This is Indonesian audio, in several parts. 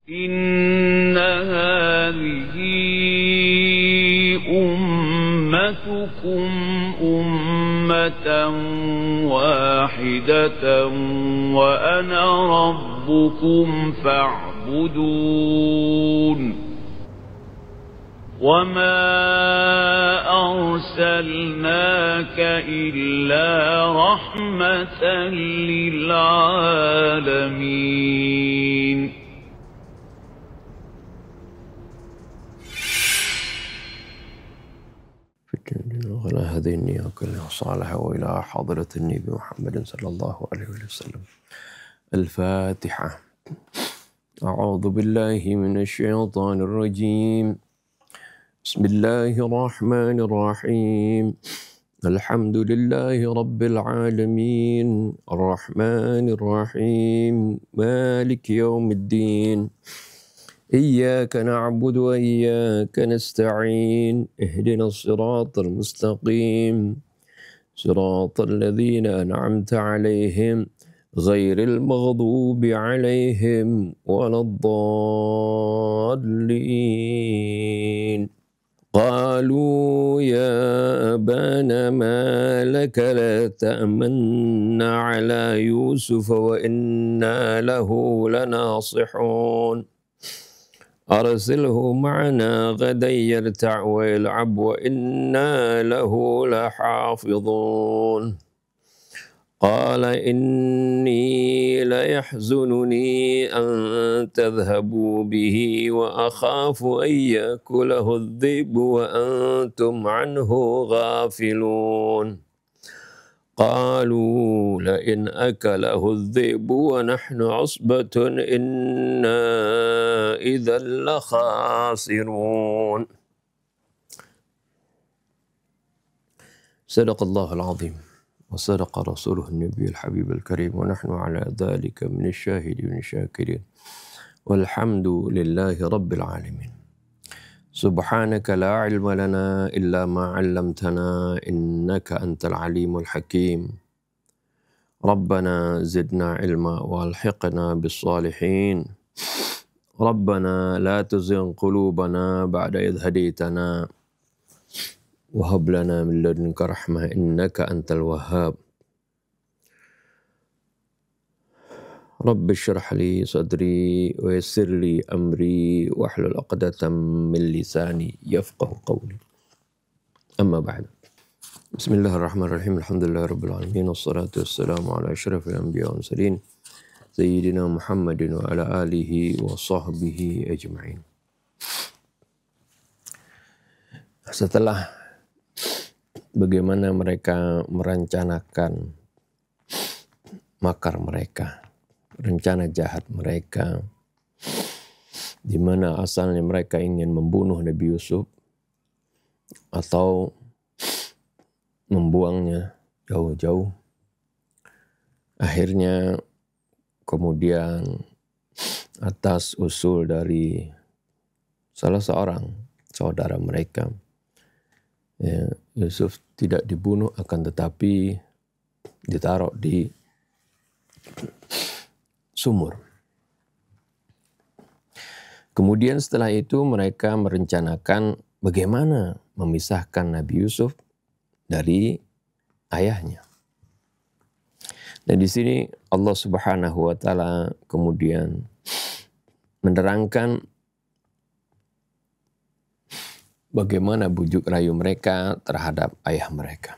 إن هذه أمتكم أمة واحدة وأنا ربكم فاعبدون وما أرسلناك إلا رحمة للعالمين. وعلى هذه النية كلها صالحة وإلى حضرة النبي محمد صلى الله عليه وسلم. الفاتحة. أعوذ بالله من الشيطان الرجيم. بسم الله الرحمن الرحيم. الحمد لله رب العالمين الرحمن الرحيم مالك يوم الدين إياك نعبد وإياك نستعين اهدنا الصراط المستقيم صراط الذين أنعمت عليهم غير المغضوب عليهم ولا الضالين. قالوا يا أبانا ما لك لا تأمنا على يوسف وإنا له لناصحون أرسله معنا غدا يرتع ويلعب وإنا له لحافظون. قال إني ليحزنني أن تذهبوا به وأخاف أن يأكله الذئب وأنتم عنه غافلون. قالوا لئن أكله الذئب ونحن عصبة إنا إذا لخاسرون. صدق الله العظيم وصدق رسوله النبي الحبيب الكريم ونحن على ذلك من الشاهدين الشاكرين والحمد لله رب العالمين. سبحانك لا علم لنا إلا ما علمتنا إنك أنت العليم الحكيم. ربنا زدنا علما والحقنا بالصالحين. ربنا لا تزغ قلوبنا بعد إذ هديتنا وهب لنا من لدنك رحمة إنك أنت الوهاب. رب اشرح لي صدري ويسر لي أمري واحلل عقدة من لساني يفقه قولي. أما بعد. بسم الله الرحمن الرحيم. الحمد لله رب العالمين والصلاة والسلام على أشرف الأنبياء والمرسلين سيدنا محمد وعلى آله وصحبه أجمعين. Setelah bagaimana mereka merencanakan makar mereka, rencana jahat mereka, di mana asalnya mereka ingin membunuh Nabi Yusuf atau membuangnya jauh-jauh. Akhirnya kemudian atas usul dari salah seorang saudara mereka, Yusuf tidak dibunuh akan tetapi ditaruh di sumur. Kemudian setelah itu mereka merencanakan bagaimana memisahkan Nabi Yusuf dari ayahnya. Dan di sini Allah Subhanahu wa taala kemudian menerangkan bagaimana bujuk rayu mereka terhadap ayah mereka.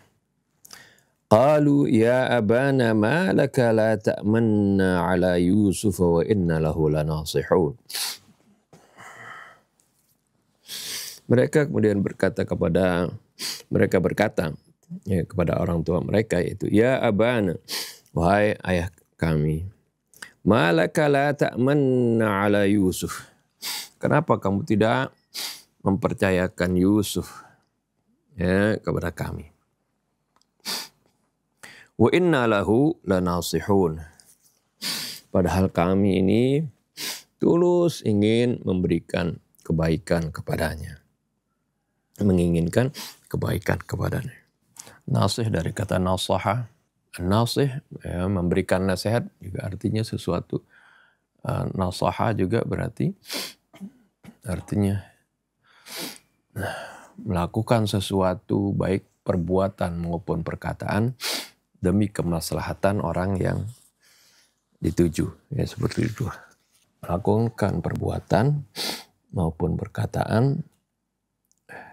Qalu ya abana ma laka la ta'manna ala Yusuf wa inna lahu lanasihun. Mereka kemudian berkata kepada orang tua mereka, yaitu ya abana, wahai ayah kami, ma laka la ta'manna ala Yusuf. Kenapa kamu tidak mempercayakan Yusuf kepada kami? Wa inna lahu lanasihun. Padahal kami ini tulus ingin memberikan kebaikan kepadanya, menginginkan kebaikan kepadanya. Nasih dari kata nasaha. Nasih memberikan nasihat juga artinya sesuatu Nasaha juga berarti artinya melakukan sesuatu baik perbuatan maupun perkataan demi kemaslahatan orang yang dituju, ya seperti itu. Melakukan perbuatan maupun perkataan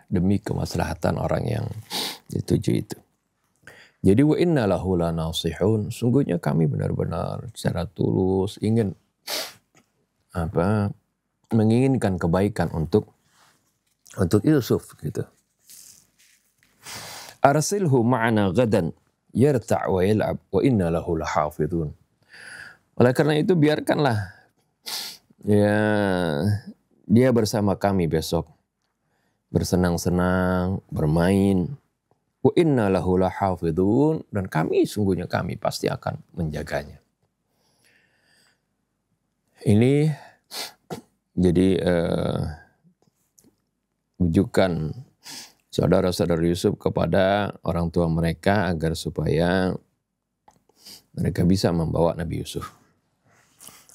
demi kemaslahatan orang yang dituju itu. Jadi wa inna lahu lanasihun, sungguhnya kami benar-benar secara tulus ingin menginginkan kebaikan untuk Yusuf gitu. Arsilhu ma'ana gadan yarta' wa yal'ab wa inna lahu lahafidhun. Oleh karena itu biarkanlah ya dia bersama kami besok bersenang-senang, bermain. Wa inna lahu lahafidhun, dan sungguhnya kami pasti akan menjaganya. Ini jadi rujukan saudara-saudara Yusuf kepada orang tua mereka agar supaya mereka bisa membawa Nabi Yusuf.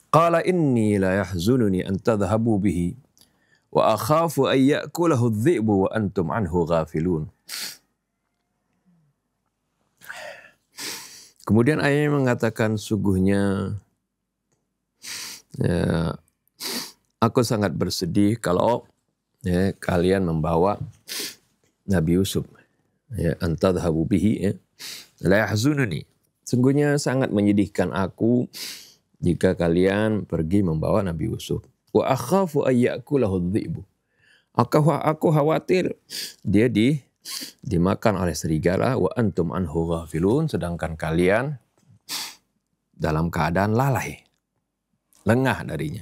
Qala inni la yahzununi an tadhhabu bihi wa akhafu an ya'kulahu adh-dhi'bu wa antum anhu ghafilun. Kemudian ayatnya mengatakan sungguhnya ya, aku sangat bersedih kalau ya, kalian membawa Nabi Yusuf. Ya, antadhabu bihi ya. La yahzununi. Sungguhnya sangat menyedihkan aku jika kalian pergi membawa Nabi Yusuf. Wa akhafu ayyakulahu adh-dhi'bu. Aku khawatir dia dimakan oleh serigala, wa antum anhu ghafilun, sedangkan kalian dalam keadaan lalai, lengah darinya.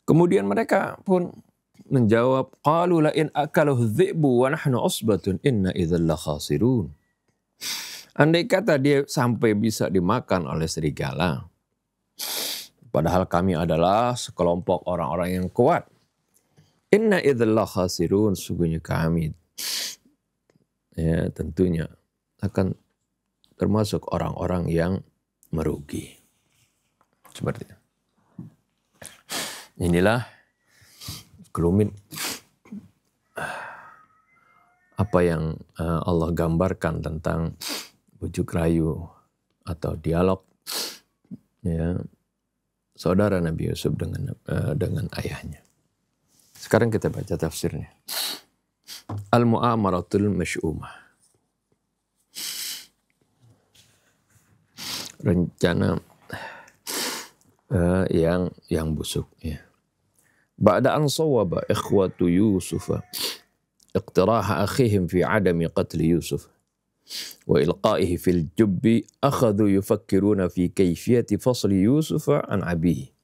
Kemudian mereka pun menjawab, qalu la in akalahu adh-dhi'bu wa nahnu usbatun inna idzal la khasirun. Andai kata dia sampai bisa dimakan oleh serigala, padahal kami adalah sekelompok orang-orang yang kuat. Inna idzal la khasirun, sungguhnya kami ya tentunya akan termasuk orang-orang yang merugi. Seperti itu. Inilah kerumit apa yang Allah gambarkan tentang bujuk rayu atau dialog ya saudara Nabi Yusuf dengan ayahnya. Sekarang kita baca tafsirnya. Al-Mu'amaratul Masy'umah. Rencana yang busuk ya. Ba'da an sawaba ikhwatu Yusuf iqtiraha akhihim fi adami qatl Yusuf wa ilqaihi fil jubbi akhadhu yufakkiruna fi kayfiyati fasli Yusuf an abihi.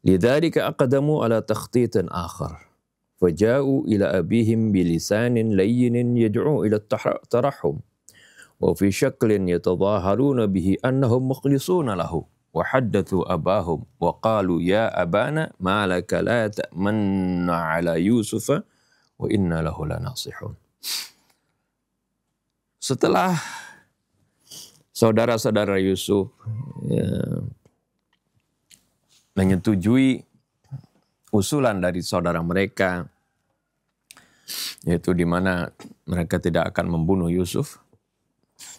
لذلك أقدموا على تخطيط آخر فجاءوا إلى أبيهم بلسان لين يدعو إلى الترحم وفي شكل يتظاهرون به أنهم مخلصون له وحدثوا أباهم وقالوا يا أبانا ما لك لا تأمن على يوسف وإنا له لناصحون. Setelah saudara-saudara Yusuf menyetujui usulan dari saudara mereka, yaitu di mana mereka tidak akan membunuh Yusuf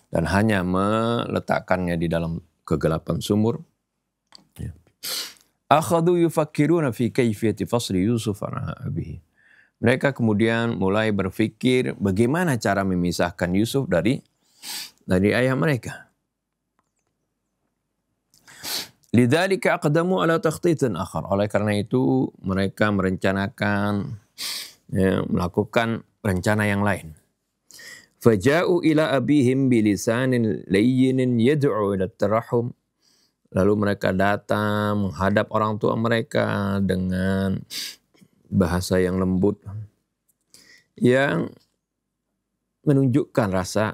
dan hanya meletakkannya di dalam kegelapan sumur. Akhadhu yufakkiruna fi kayfiyati fasli Yusuf an abihi. Mereka kemudian mulai berpikir bagaimana cara memisahkan Yusuf dari ayah mereka. Lidzalika aqdamu ala takhtitin akhar. Oleh karena itu mereka merencanakan melakukan rencana yang lain. Faja'u ila abihim bilisanin layyinin yad'u ila tarahum. Lalu mereka datang menghadap orang tua mereka dengan bahasa yang lembut yang menunjukkan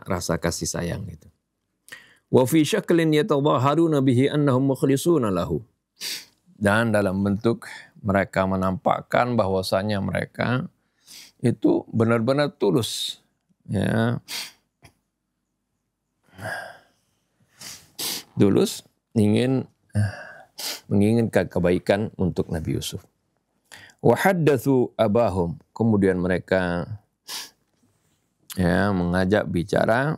rasa kasih sayang itu. Wa fi syaklin yatadhaharuna bihi annahum mukhlisuna lahu. Dan dalam bentuk mereka menampakkan bahwasanya mereka itu benar-benar tulus ya. Tulus ingin menginginkan kebaikan untuk Nabi Yusuf. Wa haddatsu abahum, kemudian mereka mengajak bicara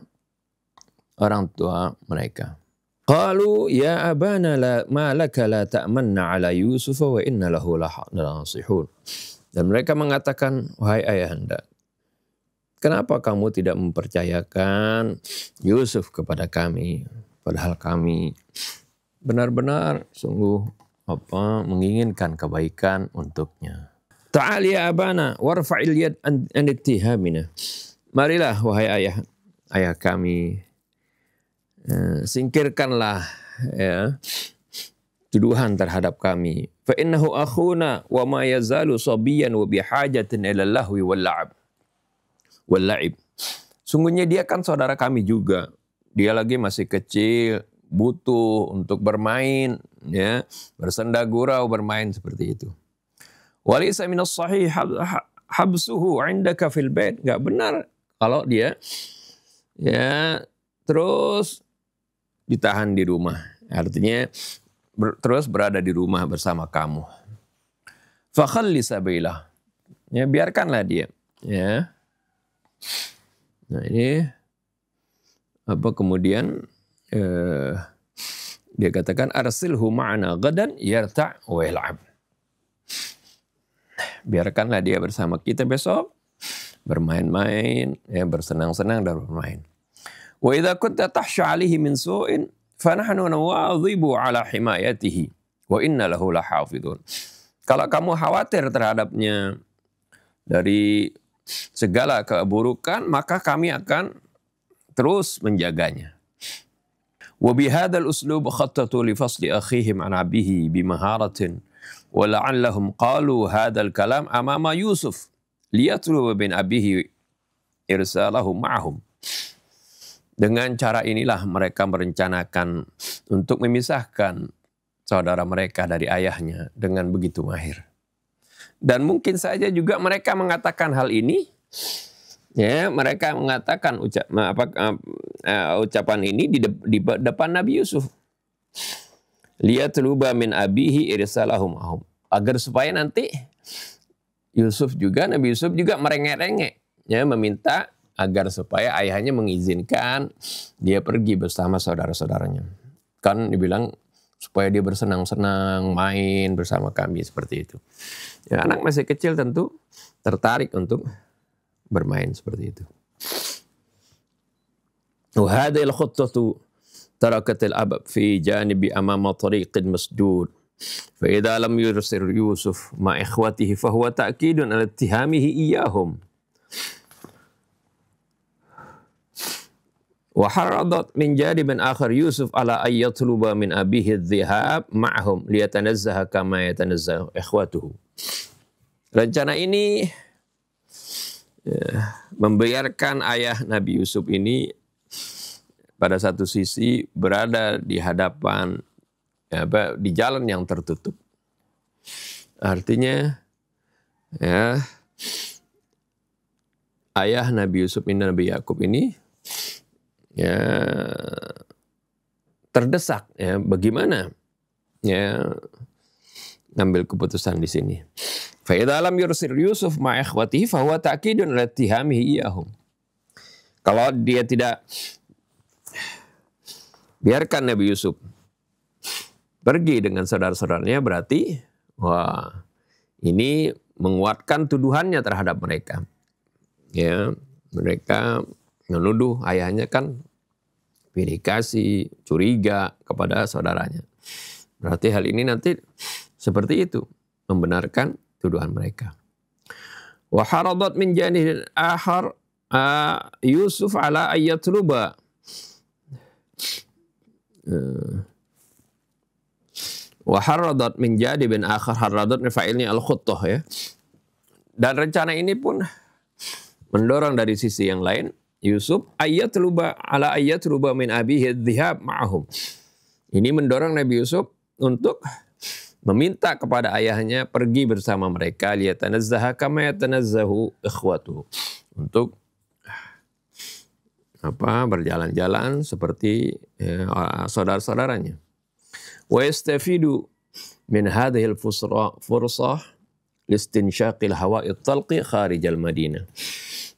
orang tua mereka. Qalu ya abana ma laka la ta'manna ala Yusuf wa inna lahu lanasihun. Dan mereka mengatakan, wahai ayahanda, kenapa kamu tidak mempercayakan Yusuf kepada kami, padahal kami benar-benar sungguh menginginkan kebaikan untuknya. Ta'al ya abana warfa'il yad an ittihamina. Marilah wahai ayah kami, singkirkanlah tuduhan terhadap kami. Fa innahu akhuna wa ma yazalu sabiyan wa bihajatin ila lahwi wal la'ib. Sungguhnya dia kan saudara kami juga. Dia lagi masih kecil, butuh untuk bermain, bersenda gurau, bermain seperti itu. Walaysa minas sahih habsuhu 'indaka fil bait. Enggak benar kalau dia terus ditahan di rumah. Artinya terus berada di rumah bersama kamu. Fakhalli sabailah. Biarkanlah dia. Nah ini kemudian dia katakan arsilhu ma'ana gadan yarta' wa yal'ab. Biarkanlah dia bersama kita besok bermain-main, bersenang-senang dan bermain. Wa idza kunta tahsha 'alaihi min su'in fa nahnu nawadhibu 'ala himayatihi wa inna lahu lahafidun. Kalau kamu khawatir terhadapnya dari segala keburukan, maka kami akan terus menjaganya. Wa bihadzal uslub khattatu li fasli akhihim an abihi bimaharatin wa la'allahum qalu hadzal kalam amama Yusuf liyatluba bin abihi irsalahum ma'ahum. Dengan cara inilah mereka merencanakan untuk memisahkan saudara mereka dari ayahnya dengan begitu mahir. Dan mungkin saja juga mereka mengatakan hal ini, mereka mengatakan ucapan ini di depan Nabi Yusuf. Liyatluba min abihi irsalahum ma'ahum. Agar supaya nanti Nabi Yusuf juga merengek-rengek, meminta agar supaya ayahnya mengizinkan dia pergi bersama saudara-saudaranya. Kan dibilang supaya dia bersenang-senang, main bersama kami seperti itu. Anak masih kecil tentu tertarik untuk bermain seperti itu. Wa hadhihi al-khuttatu tarakat al-abab fi janibi amama tariqin masdud. Fa idza lam yursil Yusuf ma ikhwatihi fa huwa ta'kidun ala ittihamihi iyyahum. Wa haradat min janibin akhar Yusuf ala ay yatluba min abihi adh-dhihab ma'ahum liyatanazzaha kama yatanazzahu ikhwatuhu. Rencana ini membiarkan ayah Nabi Yusuf ini pada satu sisi berada di hadapan di jalan yang tertutup. Artinya ayah Nabi Yusuf ini, Nabi Yakub ini terdesak, bagaimana ngambil keputusan di sini. Fa idza lam yursil Yusuf ma ikhwatihi fa huwa ta'kidun ala ittihamihi iyahum. Kalau dia tidak biarkan Nabi Yusuf pergi dengan saudara-saudaranya, berarti ini menguatkan tuduhannya terhadap mereka. Mereka menuduh ayahnya kan pilih curiga kepada saudaranya. Berarti hal ini nanti seperti itu, membenarkan tuduhan mereka. Wa haradat min janibin akhar Yusuf ala ayyatluba. Wa haradat min janibin akhar, haradat fa'ilnya al-khuttah ya. Dan rencana ini pun mendorong dari sisi yang lain Yusuf ayyatluba min abihi adh-dhihab ma'ahum. Ini mendorong Nabi Yusuf untuk meminta kepada ayahnya pergi bersama mereka liyatanazzaha kama yatanazzahu ikhwatuhu, untuk berjalan-jalan seperti saudara-saudaranya. Wa yastafidu min hadhihi al-fursah listinsyaqil hawa'i talqi kharij al-Madinah.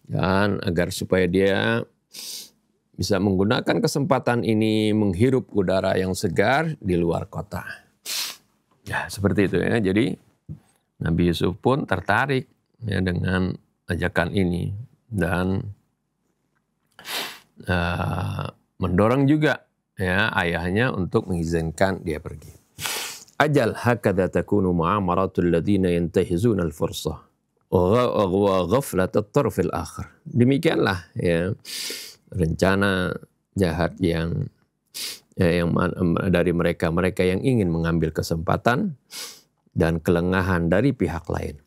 Dan agar supaya dia bisa menggunakan kesempatan ini menghirup udara yang segar di luar kota. Ya, seperti itu ya. Jadi Nabi Yusuf pun tertarik ya dengan ajakan ini dan mendorong juga ya ayahnya untuk mengizinkan dia pergi. Ajal hakadha takunu mu'amaratul ladina yantahizuna al-fursah wa ghaflat at-tarf al-akhir. Demikianlah ya rencana jahat yang dari mereka yang ingin mengambil kesempatan dan kelengahan dari pihak lain.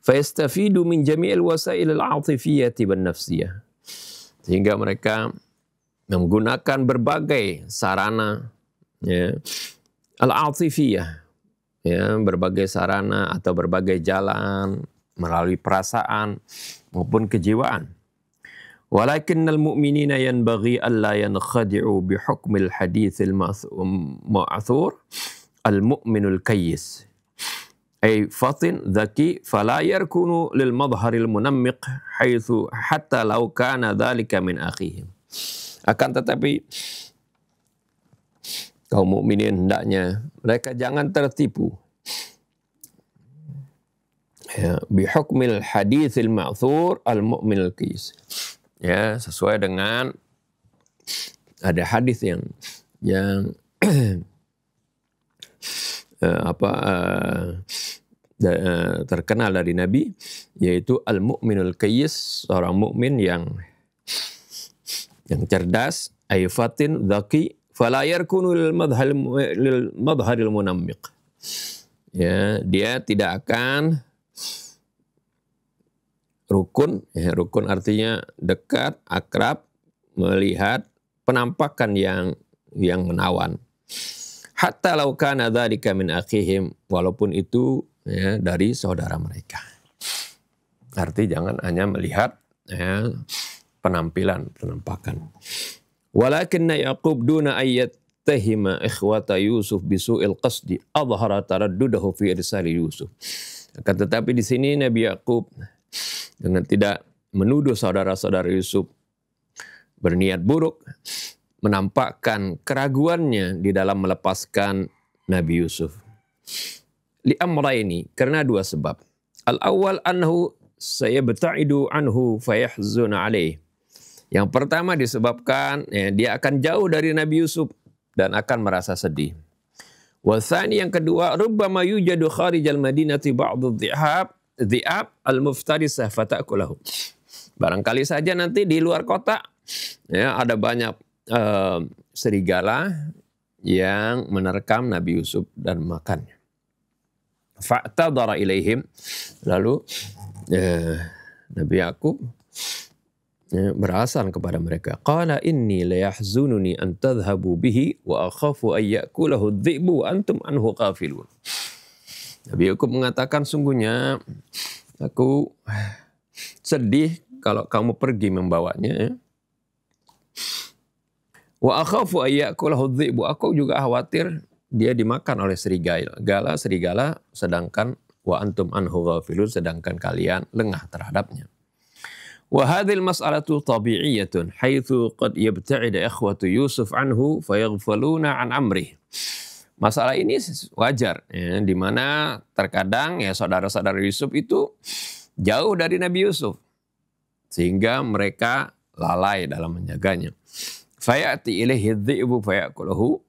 Fayastafidu min jami'il wasail al-'athifiyyah wan nafsiyah. Sehingga mereka menggunakan berbagai sarana ya, al-'athifiyyah ya, berbagai sarana atau berbagai jalan melalui perasaan maupun kejiwaan. Walakinnal mu'minina yanbaghi alla yankhadi'u bihukmil hadithil ma'thur al-mu'minul kayyis ay fatin dhaki fala yarkunu lil madharil munammiq haitsu hatta law kana dhalika min akhihim. Akan tetapi kaum mukminin hendaknya mereka jangan tertipu ya, bihukmil hadithil ma'thur al-mu'minul kayyis. Ya, sesuai dengan ada hadis yang terkenal dari Nabi, yaitu al-mu'minul kayyis, seorang mukmin yang cerdas, ayfatin dzaki fala yarkunu lil madharil munammiq. Ya, dia tidak akan rukun, ya, rukun artinya dekat, akrab, melihat penampakan yang menawan. Hatta law kana dzalika min akhihim, walaupun itu ya, dari saudara mereka. Arti jangan hanya melihat ya, penampilan, penampakan. Walakinna Yaqub duna ayyattahima ikhwata Yusuf bisu'il qasdi adhara taraddudahu fi irsali Yusuf. Akan tetapi di sini Nabi Yaqub dengan tidak menuduh saudara-saudara Yusuf berniat buruk, menampakkan keraguannya di dalam melepaskan Nabi Yusuf. Li amrayni, karena dua sebab. Al-awwal annahu sayabta'idu anhu fayahzuna alaih. Yang pertama disebabkan ya, dia akan jauh dari Nabi Yusuf dan akan merasa sedih. Wa tsani, yang kedua, rubbama yujadu kharijal madinati ba'dhu dhi'ab al-muftarisah fata'kulahu. Barangkali saja nanti di luar kota ya, ada banyak serigala yang menerkam Nabi Yusuf dan makannya. Fa'tadara ilaihim, lalu Nabi Yaqub beralasan kepada mereka, qala inni la yahzununi an tadhhabu bihi wa akhafu an ya'kulahu adh-dhi'bu wa antum anhu ghafilun. Nabi Yaqub mengatakan, sungguhnya aku sedih kalau kamu pergi membawanya. Wa akhafu an ya'kulahu adh-dhi'bu, aku juga khawatir dia dimakan oleh serigala, sedangkan wa antum anhu ghafilun, sedangkan kalian lengah terhadapnya. Wa hadhil mas'alatu tabi'iyyatun haitsu qad yabta'ida ikhwatu Yusuf anhu fayaghfaluna an amrih. Masalah ini wajar ya, di mana terkadang ya saudara-saudara Yusuf itu jauh dari Nabi Yusuf sehingga mereka lalai dalam menjaganya. Fayati ilaihi dhi'bu fayakulahu,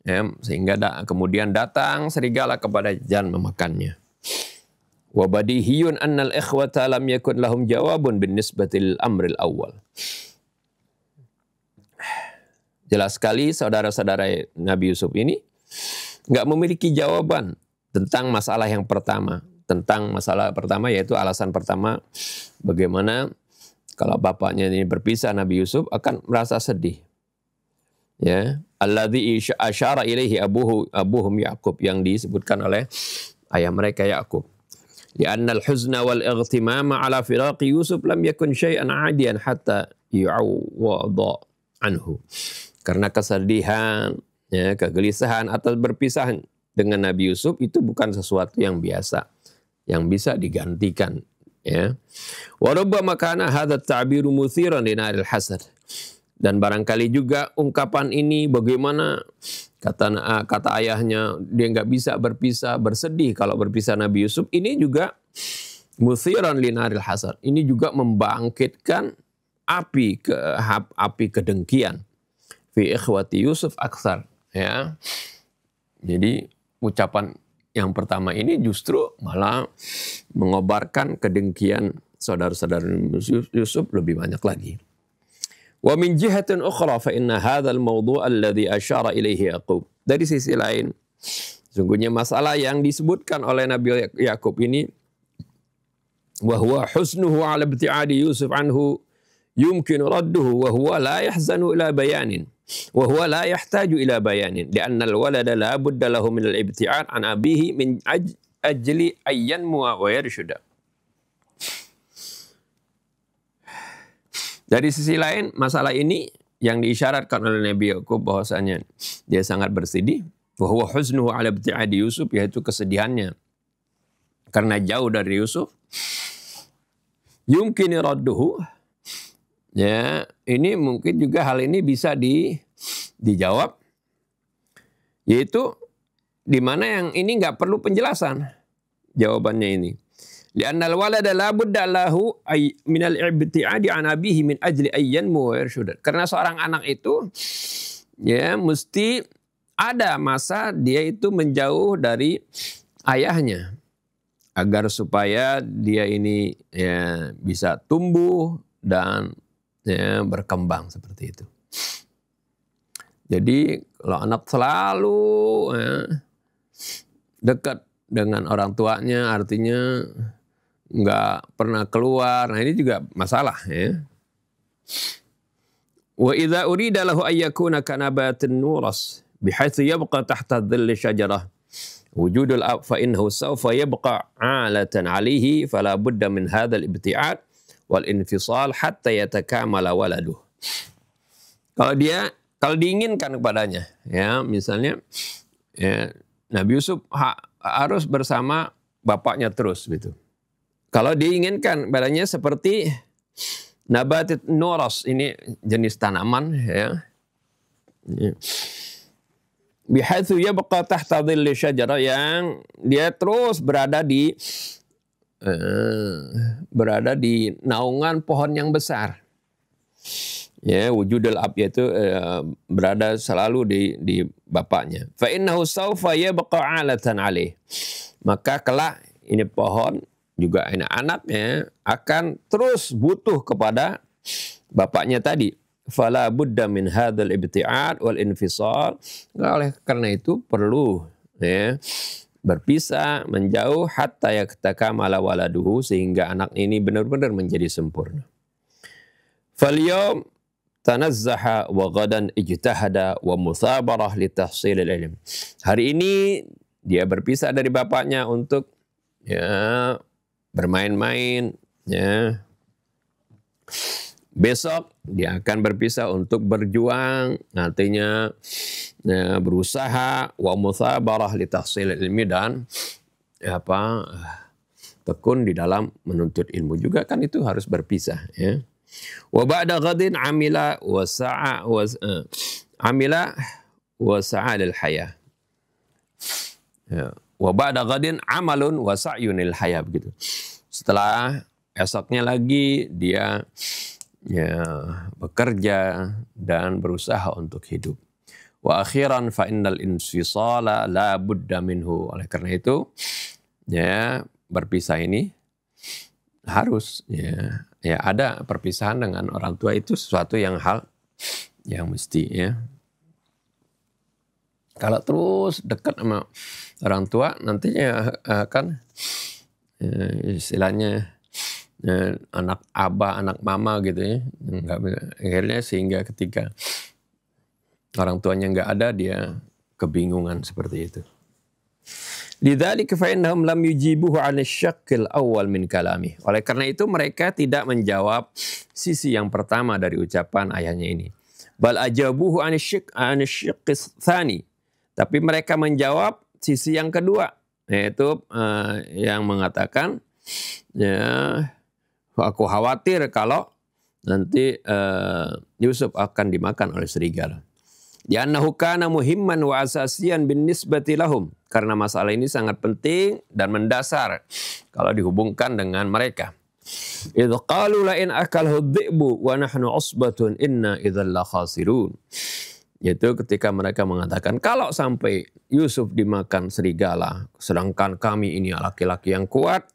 ya, sehingga kemudian datang serigala kepada dan memakannya. Wa badihiyun annal ikhwata lam yakun lahum jawabun bin nisbatil amril awal. Jelas sekali saudara-saudara Nabi Yusuf ini nggak memiliki jawaban tentang masalah yang pertama. Tentang masalah pertama, yaitu alasan pertama, bagaimana kalau bapaknya ini berpisah, Nabi Yusuf akan merasa sedih. Ya, alladzi asyara ilaihi abuhum Yaqub, yang disebutkan oleh ayah mereka Yaqub. Li'anna al-huzna wal ightimama ala firaqi Yusuf lam yakun syai'an 'adiyan hatta yu'awwada anhu. Karena kesedihan ya, kegelisahan atas berpisah dengan Nabi Yusuf itu bukan sesuatu yang biasa, yang bisa digantikan. Ya. Wa rubbama kana hadha at-ta'biru muthiran li naril hasad. Dan barangkali juga ungkapan ini bagaimana kata ayahnya dia nggak bisa berpisah, bersedih kalau berpisah Nabi Yusuf, ini juga muthiran li naril hasad. Ini juga membangkitkan api kedengkian fi ikhwati Yusuf aksar, ya. Jadi ucapan yang pertama ini justru malah mengobarkan kedengkian saudara-saudara Yusuf lebih banyak lagi. Wa min jihatin ukhra fa inna hadzal mawdu' alladhi asyara ilaihi Yaqub. Dari sisi lain, sungguhnya masalah yang disebutkan oleh Nabi Yakub ini, wa huwa husnuhu ala ibti'adi Yusuf anhu yumkin radduhu wa huwa la yahzanu ila bayanin wa huwa la yahtaju ila bayanin li'anna al-walada la budda lahu min al-ibti'ad an abihi min ajli ayyan wa yarshuda. Dari sisi lain, masalah ini yang diisyaratkan oleh Nabi Yakub bahwasanya dia sangat bersedih, wa huwa huznuhu ala ibti'adi Yusuf, yaitu kesedihannya karena jauh dari Yusuf. Yumkin radduhu, ya, ini mungkin juga hal ini bisa dijawab, yaitu di mana yang ini nggak perlu penjelasan jawabannya ini. Li'annal walada la budda lahu minal ibti'adi an abihi min ajli ayyan wa yarshudat. Karena seorang anak itu ya mesti ada masa dia itu menjauh dari ayahnya agar supaya dia ini ya bisa tumbuh dan ya berkembang seperti itu. Jadi kalau anak selalu ya, dekat dengan orang tuanya, artinya nggak pernah keluar. Nah ini juga masalah ya. Wa idza urida lahu ay yakuna kanabatin nuras bihaitsu yabqa tahta dhilli syajarah wujudul ab fa innahu sawfa yabqa 'alatan 'alayhi fala budda min hadzal ibti'ad wal infisal hatta yatakamala waladuh. Kalau diinginkan kepadanya, ya misalnya ya, Nabi Yusuf harus bersama bapaknya terus gitu. Kalau diinginkan badannya seperti nabatit nuras, ini jenis tanaman ya. Bihaitsu yabqa tahta dhilli syajarah, yang dia terus berada di naungan pohon yang besar. Ya, wujudul ab, yaitu berada selalu di bapaknya. Fa innahu sawfa yabqa 'alatan 'alaih. Maka kelak ini pohon juga ini anaknya akan terus butuh kepada bapaknya tadi. Fala budda min hadzal ibti'ad wal infisal. Oleh karena itu perlu ya berpisah, menjauh hatta yaktakamala waladuhu, sehingga anak ini benar-benar menjadi sempurna. Falyawm tanazzaha wa ghadan ijtahada wa muthabarah li tahsilil ilm. Hari ini dia berpisah dari bapaknya untuk ya bermain-main, ya. Besok dia akan berpisah untuk berjuang, nantinya ya, berusaha wa muthabarah li tahsilil ilmi, dan tekun di dalam menuntut ilmu juga, kan itu harus berpisah ya. Wa ba'da ghadin amila wa sa'a lil hayah. Ya. Wa ba'da ghadin amalun wa sa'yunil hayah, begitu. Setelah esoknya lagi dia ya bekerja dan berusaha untuk hidup. Wa akhiran fa innal infisala la budda minhu. Oleh karena itu ya berpisah ini harus ya ada perpisahan dengan orang tua, itu sesuatu yang mesti ya. Kalau terus dekat sama orang tua, nantinya akan istilahnya anak abah, anak mama gitu ya. Akhirnya sehingga ketika orang tuanya nggak ada, dia kebingungan seperti itu. Lidzalika fa innahum lam yujibuhu 'ala asy-syaqqil awwal min kalami. Oleh karena itu mereka tidak menjawab sisi yang pertama dari ucapan ayahnya ini. Bal ajabuhu anisyiqqis tsani. Tapi mereka menjawab sisi yang kedua, yaitu yang mengatakan, ya, aku khawatir kalau nanti Yusuf akan dimakan oleh serigala. Li'annahu kana muhimman wa asasiyan bin nisbati lahum. Karena masalah ini sangat penting dan mendasar kalau dihubungkan dengan mereka. Idh qalu la in akalhu dhi'bu wa nahnu usbatun inna idzal la khasirun. Yaitu ketika mereka mengatakan kalau sampai Yusuf dimakan serigala sedangkan kami ini laki-laki yang kuat,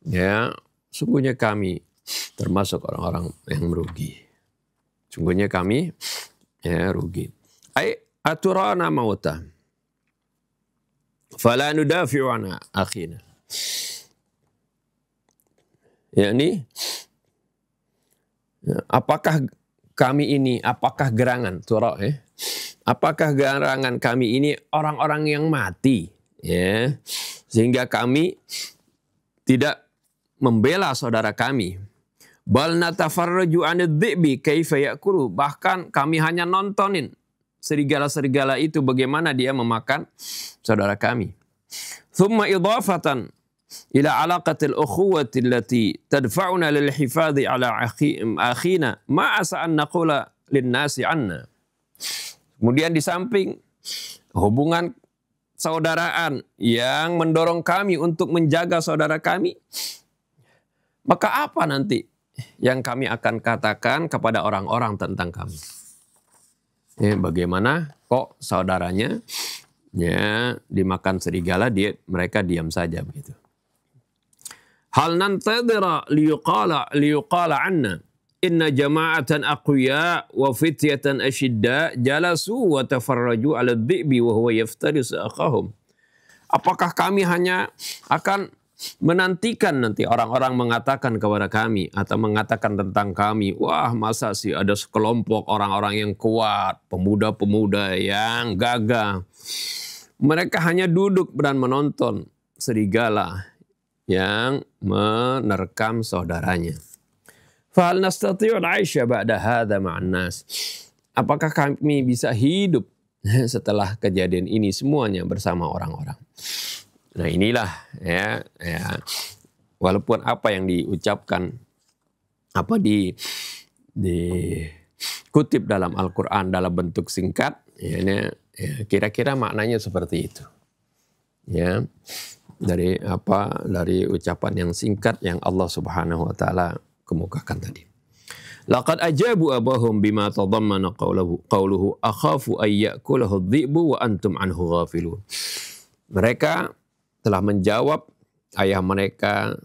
ya sungguhnya kami termasuk orang-orang yang merugi. Sungguhnya kami ya rugi. Ai aturana mauta fala nudafi'u an akhina. Yakni apakah kami ini, apakah gerangan turah apakah gerangan kami ini orang-orang yang mati, ya, sehingga kami tidak membela saudara kami. Bal natafarraju anidh-dhi'bi kaifa ya'kulu. Bahkan kami hanya nontonin serigala-serigala itu bagaimana dia memakan saudara kami. Thumma idhafatan ila alaqatil ukhuwati allati tadfa'una lil hifadhi ala akhina ma asa an naqula lin nasi anna. Kemudian di samping hubungan saudaraan yang mendorong kami untuk menjaga saudara kami, maka apa nanti yang kami akan katakan kepada orang-orang tentang kami? Ya, bagaimana kok saudaranya ya dimakan serigala, mereka diam saja begitu. Hal nantadira liyuqala anna inna jama'atan aqwiya wa fityatan ashidda jalasu wa tafarraju ala dhi'bi wa huwa yaftarisu akhahum. Apakah kami hanya akan menantikan nanti orang-orang mengatakan kepada kami atau mengatakan tentang kami, wah masa sih ada sekelompok orang-orang yang kuat, pemuda-pemuda yang gagah. Mereka hanya duduk dan menonton serigala yang menerkam saudaranya. Fahal nastati'u al-'aisha ba'da hadha ma'an nas. Apakah kami bisa hidup setelah kejadian ini semuanya bersama orang-orang? Nah inilah ya walaupun apa yang diucapkan apa dikutip dalam Al-Qur'an dalam bentuk singkat ya, kira-kira maknanya seperti itu. Ya. Dari ucapan yang singkat yang Allah Subhanahu wa taala kemukakan tadi. Laqad ajabu abahum bima tadammana qawluhu akhafu ay ya'kulahu adh-dhi'bu wa antum anhu ghafilun. Mereka telah menjawab ayah mereka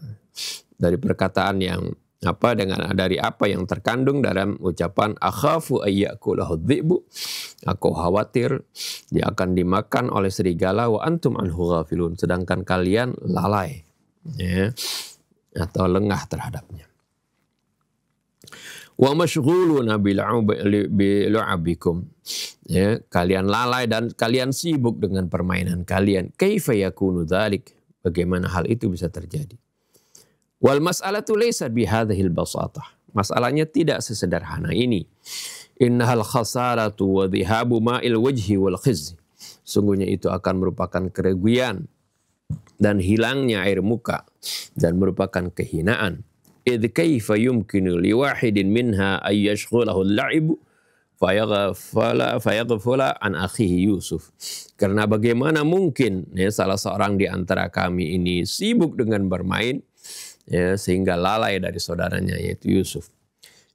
dari perkataan yang dari apa yang terkandung dalam ucapan akhafu ay ya'kulahu adh-dhi'bu. Aku khawatir dia akan dimakan oleh serigala wa antum anhu ghafilun, sedangkan kalian lalai ya, atau lengah terhadapnya. Wa mashghuluna bilu'abikum. Ya, kalian lalai dan kalian sibuk dengan permainan kalian. Kaifa yakunu dzalik? Bagaimana hal itu bisa terjadi? Wal mas'alatu laysat bihadhil basatah. Masalahnya tidak sesederhana ini. Innahal khasaratu wa dhihabu ma'il wajhi wal khizz. Sungguhnya itu akan merupakan kerugian dan hilangnya air muka dan merupakan kehinaan. Idh kaifa yumkinu liwahidin minha ay yashghulahu al-la'ibu fayaghfala an akhihi Yusuf. Karena bagaimana mungkin ya, salah seorang di antara kami ini sibuk dengan bermain ya, sehingga lalai dari saudaranya yaitu Yusuf.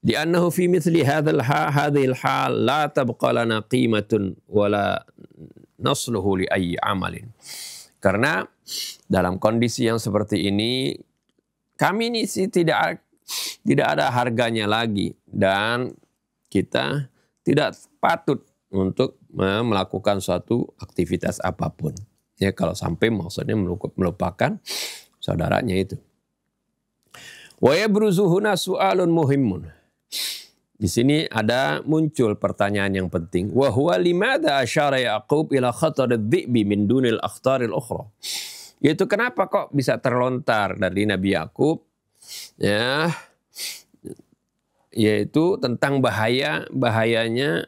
Li'annahu fi mithli hadhil hal la tabqa lana qimatun wala nasluhu li ayyi amalin. Karena dalam kondisi yang seperti ini kami ini sih tidak ada harganya lagi dan kita tidak patut untuk melakukan suatu aktivitas apapun. Ya kalau sampai maksudnya melupakan saudaranya itu. Wa yabruzuhuna su'alun muhimmun. Di sini ada muncul pertanyaan yang penting. Wa huwa limadha asyara Yaqub ila khatar adh-dhi'bi min dunil akhtaril ukhra. Yaitu kenapa kok bisa terlontar dari Nabi Yakub ya yaitu tentang bahayanya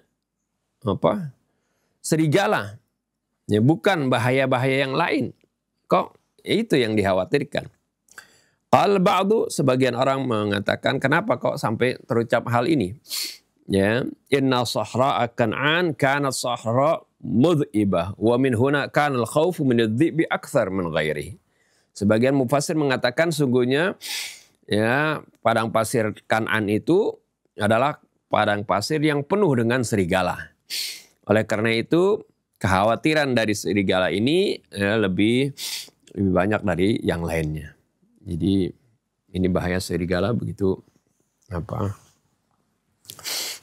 serigala. Ya, bukan bahaya-bahaya yang lain. Kok itu yang dikhawatirkan. Qal ba'du, sebagian orang mengatakan kenapa kok sampai terucap hal ini? Ya, inna sahra Kan'an kanat sahra mudhibah wa min huna kana al-khawfu min adh-dhi'bi akthar min ghairihi. Sebagian mufassir mengatakan sungguhnya ya padang pasir Kan'an itu adalah padang pasir yang penuh dengan serigala. Oleh karena itu kekhawatiran dari serigala ini ya, lebih banyak dari yang lainnya. Jadi ini bahaya serigala begitu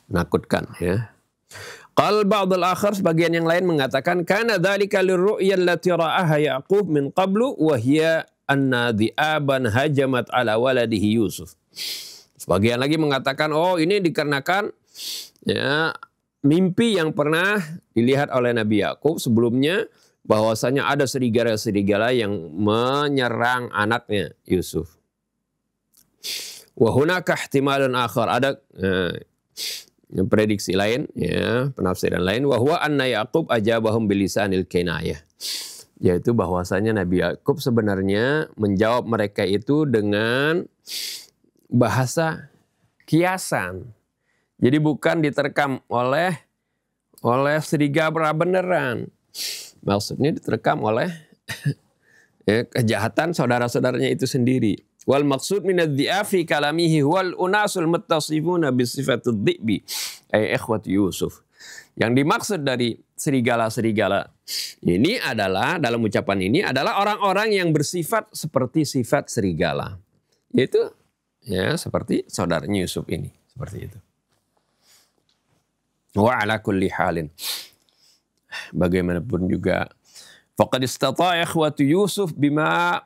menakutkan ya. Qal ba'dul akhar, sebagian yang lain mengatakan kana dzalika lirru'ya allati ra'aha Yaqub min qablu wa hiya anna dhi'aban hajamat ala waladihi Yusuf. Sebagian lagi mengatakan ini dikarenakan ya mimpi yang pernah dilihat oleh Nabi Yakub sebelumnya bahwasanya ada serigala-serigala yang menyerang anaknya Yusuf. Wa hunaka ihtimalun akhar, ada prediksi lain ya, penafsiran lain, wa huwa anna Yaqub ajabahum bilisanil kinayah, yaitu bahwasanya Nabi Yakub sebenarnya menjawab mereka itu dengan bahasa kiasan. Jadi bukan diterkam oleh serigala beneran. Maksudnya diterkam oleh kejahatan saudara-saudaranya itu sendiri. Wal maksud min adh-dhi'afi kalamihi wal unasul muttasifuna bi sifatid dhi'bi ay ikhwat Yusuf. Yang dimaksud dari serigala-serigala ini adalah, dalam ucapan ini adalah orang-orang yang bersifat seperti sifat serigala. Yaitu ya seperti saudaranya Yusuf ini, seperti itu. Wa ala kulli halin, bagaimanapun juga faqad istata'a ikhwatu Yusuf bima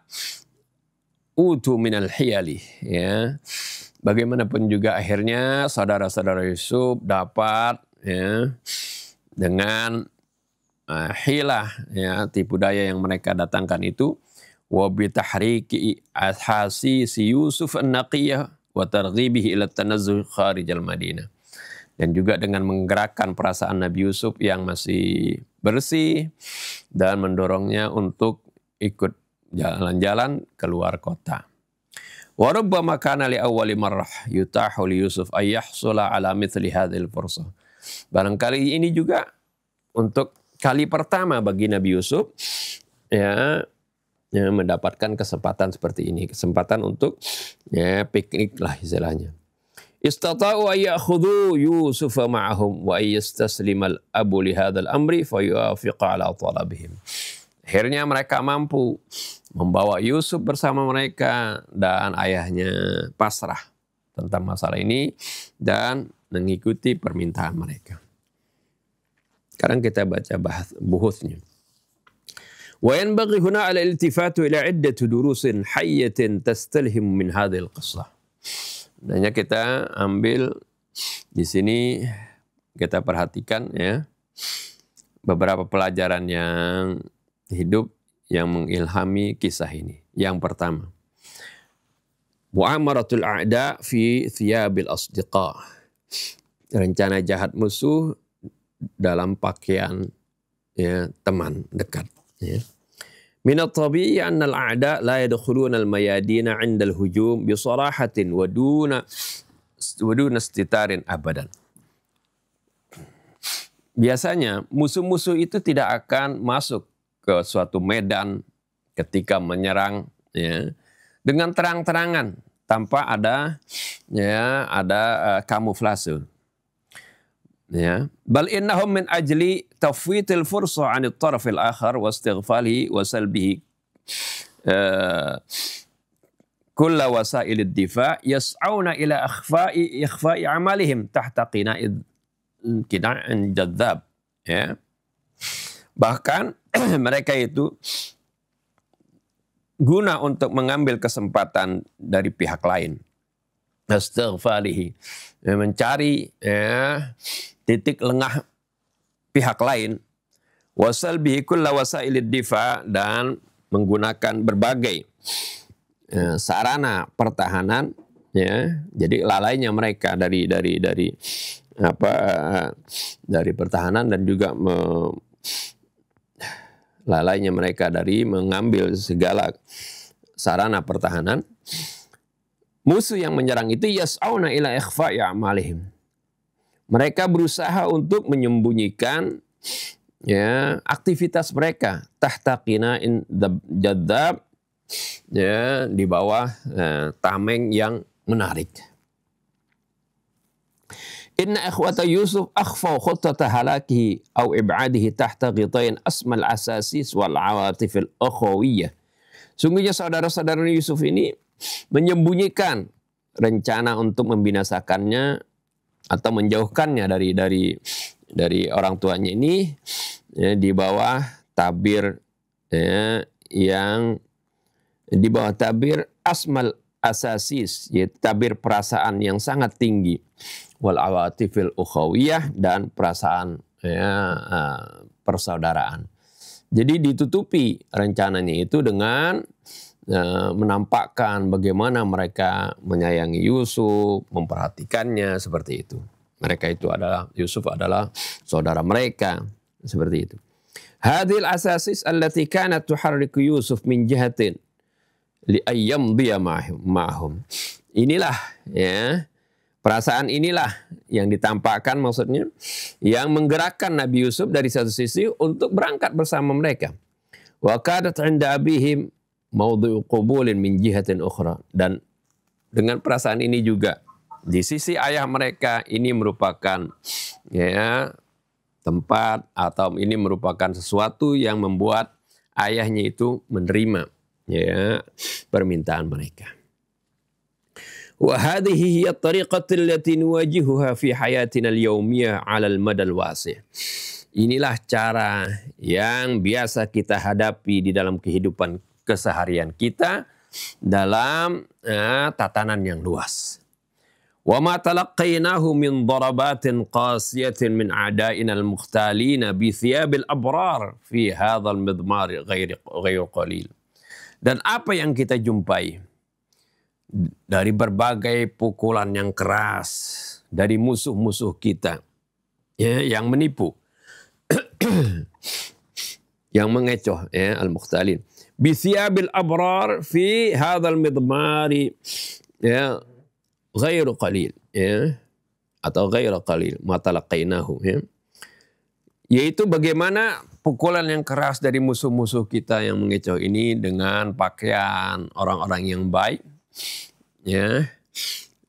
utu minal hiyali ya. Bagaimanapun juga akhirnya saudara-saudara Yusuf dapat ya dengan hilah ya, tipu daya yang mereka datangkan itu, wa bi tahriki ahasi si Yusuf an-naqiyah wa targhibihi ila tanazzuh kharijal Madinah. Dan juga dengan menggerakkan perasaan Nabi Yusuf yang masih bersih dan mendorongnya untuk ikut jalan-jalan keluar kota. Wa rubbama kana li awwali marrah yutahu li Yusuf ay yahsula ala mithli hadhil fursah. Barangkali ini juga untuk kali pertama bagi Nabi Yusuf ya mendapatkan kesempatan seperti ini, kesempatan untuk ya piknik lah istilahnya. Istata'u ay ya'khudhu Yusuf ma'ahum wa ay yastaslimal abu li hadzal amri fa yuwafiqa ala talabihim. Akhirnya mereka mampu membawa Yusuf bersama mereka dan ayahnya pasrah tentang masalah ini dan mengikuti permintaan mereka. Sekarang kita baca buhusnya. Wa yanbaghi huna al-iltifatu ila iddati durusin hayyatin tastalhim min hadhil qissah. Sebenarnya kita ambil di sini, kita perhatikan ya beberapa pelajaran yang hidup yang mengilhami kisah ini. Yang pertama, mu'amaratul a'da fi thiyabil asdiqa. Rencana jahat musuh dalam pakaian ya, teman dekat ya. Min at-tabi'i anna al-a'da la yadkhuluna al-mayadina 'inda al-hujum bi sarahatin wa duna istitarin abadan. Biasanya musuh-musuh itu tidak akan masuk ke suatu medan ketika menyerang ya, dengan terang-terangan tanpa ada kamuflase. Ya, bal innahum min ajli tafwitil fursa 'an at-taraf al-akhar wa istighfalihi wa salbihi kull wasail ad-difa' yas'auna ila ikhfa'i 'amalihim tahta qina'in jadzab ya. Bahkan mereka itu guna untuk mengambil kesempatan dari pihak lain, istighfalihi, mencari titik lengah pihak lain, wasal bihi kulla wasailid difa, dan menggunakan berbagai sarana pertahanan Ya, jadi lalainya mereka dari pertahanan dan juga lalainya mereka dari mengambil segala sarana pertahanan. Musuh yang menyerang itu yas'auna ila ikhfa'i a'malihim. Mereka berusaha untuk menyembunyikan ya aktivitas mereka tahta qina'in jadzab, ya di bawah tameng yang menarik. Inna ikhwata Yusuf akhfaw khuttata halakihi aw ib'adihi tahta ghitayin asmal asasis wal awatif al ukhawiyah. Sungguhnya saudara-saudara Yusuf ini menyembunyikan rencana untuk membinasakannya atau menjauhkannya dari orang tuanya ini ya, di bawah tabir ya, yang di bawah tabir asmal asasis, yaitu tabir perasaan yang sangat tinggi, wal awatifil ukhawiyah, dan perasaan ya, persaudaraan. Jadi ditutupi rencananya itu dengan menampakkan bagaimana mereka menyayangi Yusuf, memperhatikannya seperti itu. Yusuf adalah saudara mereka, seperti itu. Hadhil asasis allati kanat tuharriku Yusuf min jihatin li ayyamdiya ma'hum. Inilah ya, perasaan inilah yang ditampakkan, maksudnya yang menggerakkan Nabi Yusuf dari satu sisi untuk berangkat bersama mereka. Wa kadat 'inda abihim maudhu'u qubulin min jihatin ukhra, dan dengan perasaan ini juga di sisi ayah mereka ini merupakan ya tempat atau ini merupakan sesuatu yang membuat ayahnya itu menerima ya permintaan mereka. Wa hadhihi hiya at-tariqatu allati nuwajihuha fi hayatina al-yawmiyah 'ala al-mada al-wasi'. Inilah cara yang biasa kita hadapi di dalam kehidupan keseharian kita dalam tatanan yang luas. Wa ma talaqqainahu min darabatin qasiyatin min a'da'ina al-mukhtalina bi thiyabil abrar fi hadzal midmar ghair qalil. Dan apa yang kita jumpai dari berbagai pukulan yang keras dari musuh-musuh kita ya, yang menipu yang mengecoh ya, al-mukhtalin bithiyabil abrar fi hadzal midmari ya ghairu qalil ya, atau ghairu qalil ma talaqainahu ya, yaitu bagaimana pukulan yang keras dari musuh-musuh kita yang mengecoh ini dengan pakaian orang-orang yang baik ya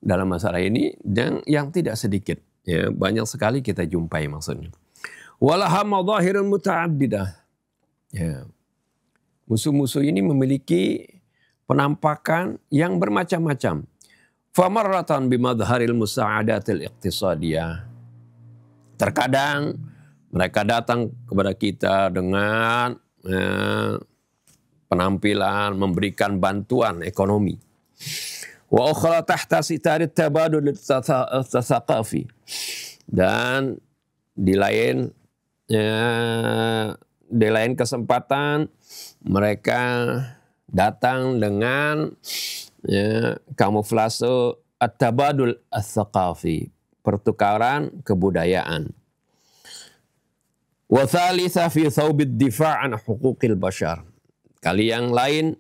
dalam masalah ini, dan yang tidak sedikit ya, banyak sekali kita jumpai maksudnya. Walaha madahirun muta'addidah ya, musuh-musuh ini memiliki penampakan yang bermacam-macam. Famarratan bimadharil musa'adatil iqtisadiyah. Terkadang mereka datang kepada kita dengan penampilan memberikan bantuan ekonomi. Wa ukhra tahta sitarit tabadul tsaqafi. Dan di lain kesempatan mereka datang dengan kamuflase at-tabadul ats-tsaqafi, pertukaran kebudayaan. Wa thalitha fi thawbid difa' an huquqil bashar. Kali yang lain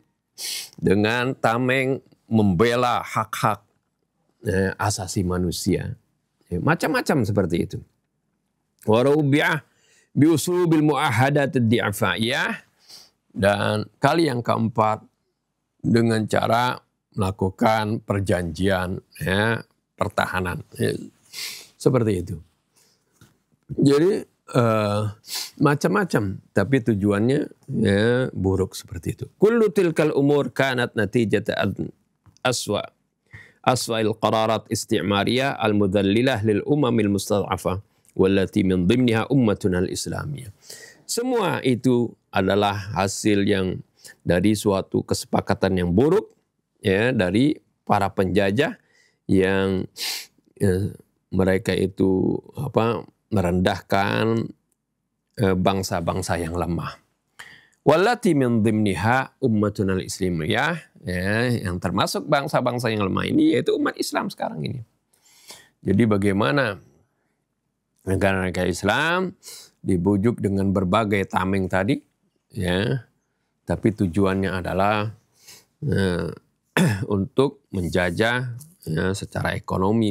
dengan tameng membela hak-hak asasi manusia. Macam-macam seperti itu. Wa rubi'ah bi uslubil mu'ahadat ad-di'fa'iyah. Dan kali yang keempat dengan cara melakukan perjanjian ya, pertahanan ya, seperti itu. Jadi macam-macam, tapi tujuannya ya buruk seperti itu. Kullu tilkal umur kanat natijata aswa'il qararat isti'mariyah al-mudhallilah lil umamil mustad'afah wallati min dhimniha ummatuna al-islamiyah. Semua itu adalah hasil yang dari suatu kesepakatan yang buruk ya dari para penjajah yang mereka itu merendahkan bangsa-bangsa yang lemah. Wallati min dhimniha ummatuna al-islamiyah, ya, yang termasuk bangsa-bangsa yang lemah ini yaitu umat Islam sekarang ini. Jadi bagaimana negara-negara Islam dibujuk dengan berbagai tameng tadi, ya, tapi tujuannya adalah untuk menjajah, ya, secara ekonomi,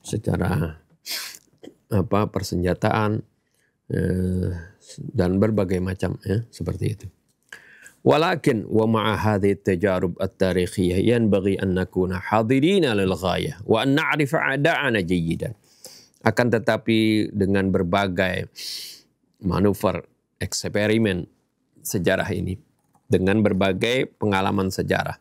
secara persenjataan, dan berbagai macam, ya, seperti itu. Walakin wa ma'a hadhihi at-tajarub at-tarikhiyah yanbaghi an nakuna hadirina lil ghayah wa an na'rifa a'da'ana jayyidan. Akan tetapi dengan berbagai manuver eksperimen sejarah ini, dengan berbagai pengalaman sejarah,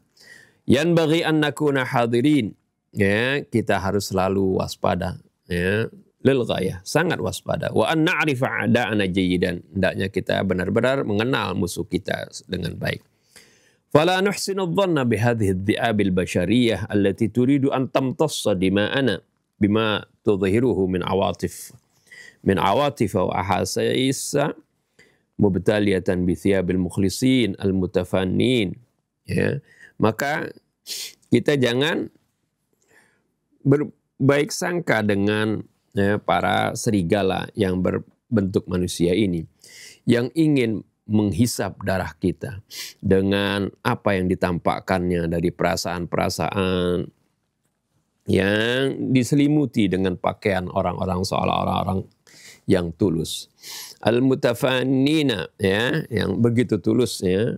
yanbaghi an nakuna hadirin, ya, kita harus selalu waspada, ya, lil ghayah, sangat waspada. Wa an na'rifa a'da'ana jayyidan, hendaknya kita benar-benar mengenal musuh kita dengan baik. Fala nuhsinu dhanna bihadhihi ad-dhi'ab al-bashariyah allati turidu an tamtassa dima'ana bima tudhihiruhu min awatif wa ahasais mubtaliyatan bi thiyabil mukhlisin al-mutafannin, ya. Maka kita jangan berbaik sangka dengan, ya, para serigala yang berbentuk manusia ini, yang ingin menghisap darah kita dengan apa yang ditampakkannya dari perasaan-perasaan yang diselimuti dengan pakaian orang-orang seolah orang yang tulus. Al-mutafannina, ya, yang begitu tulus, ya,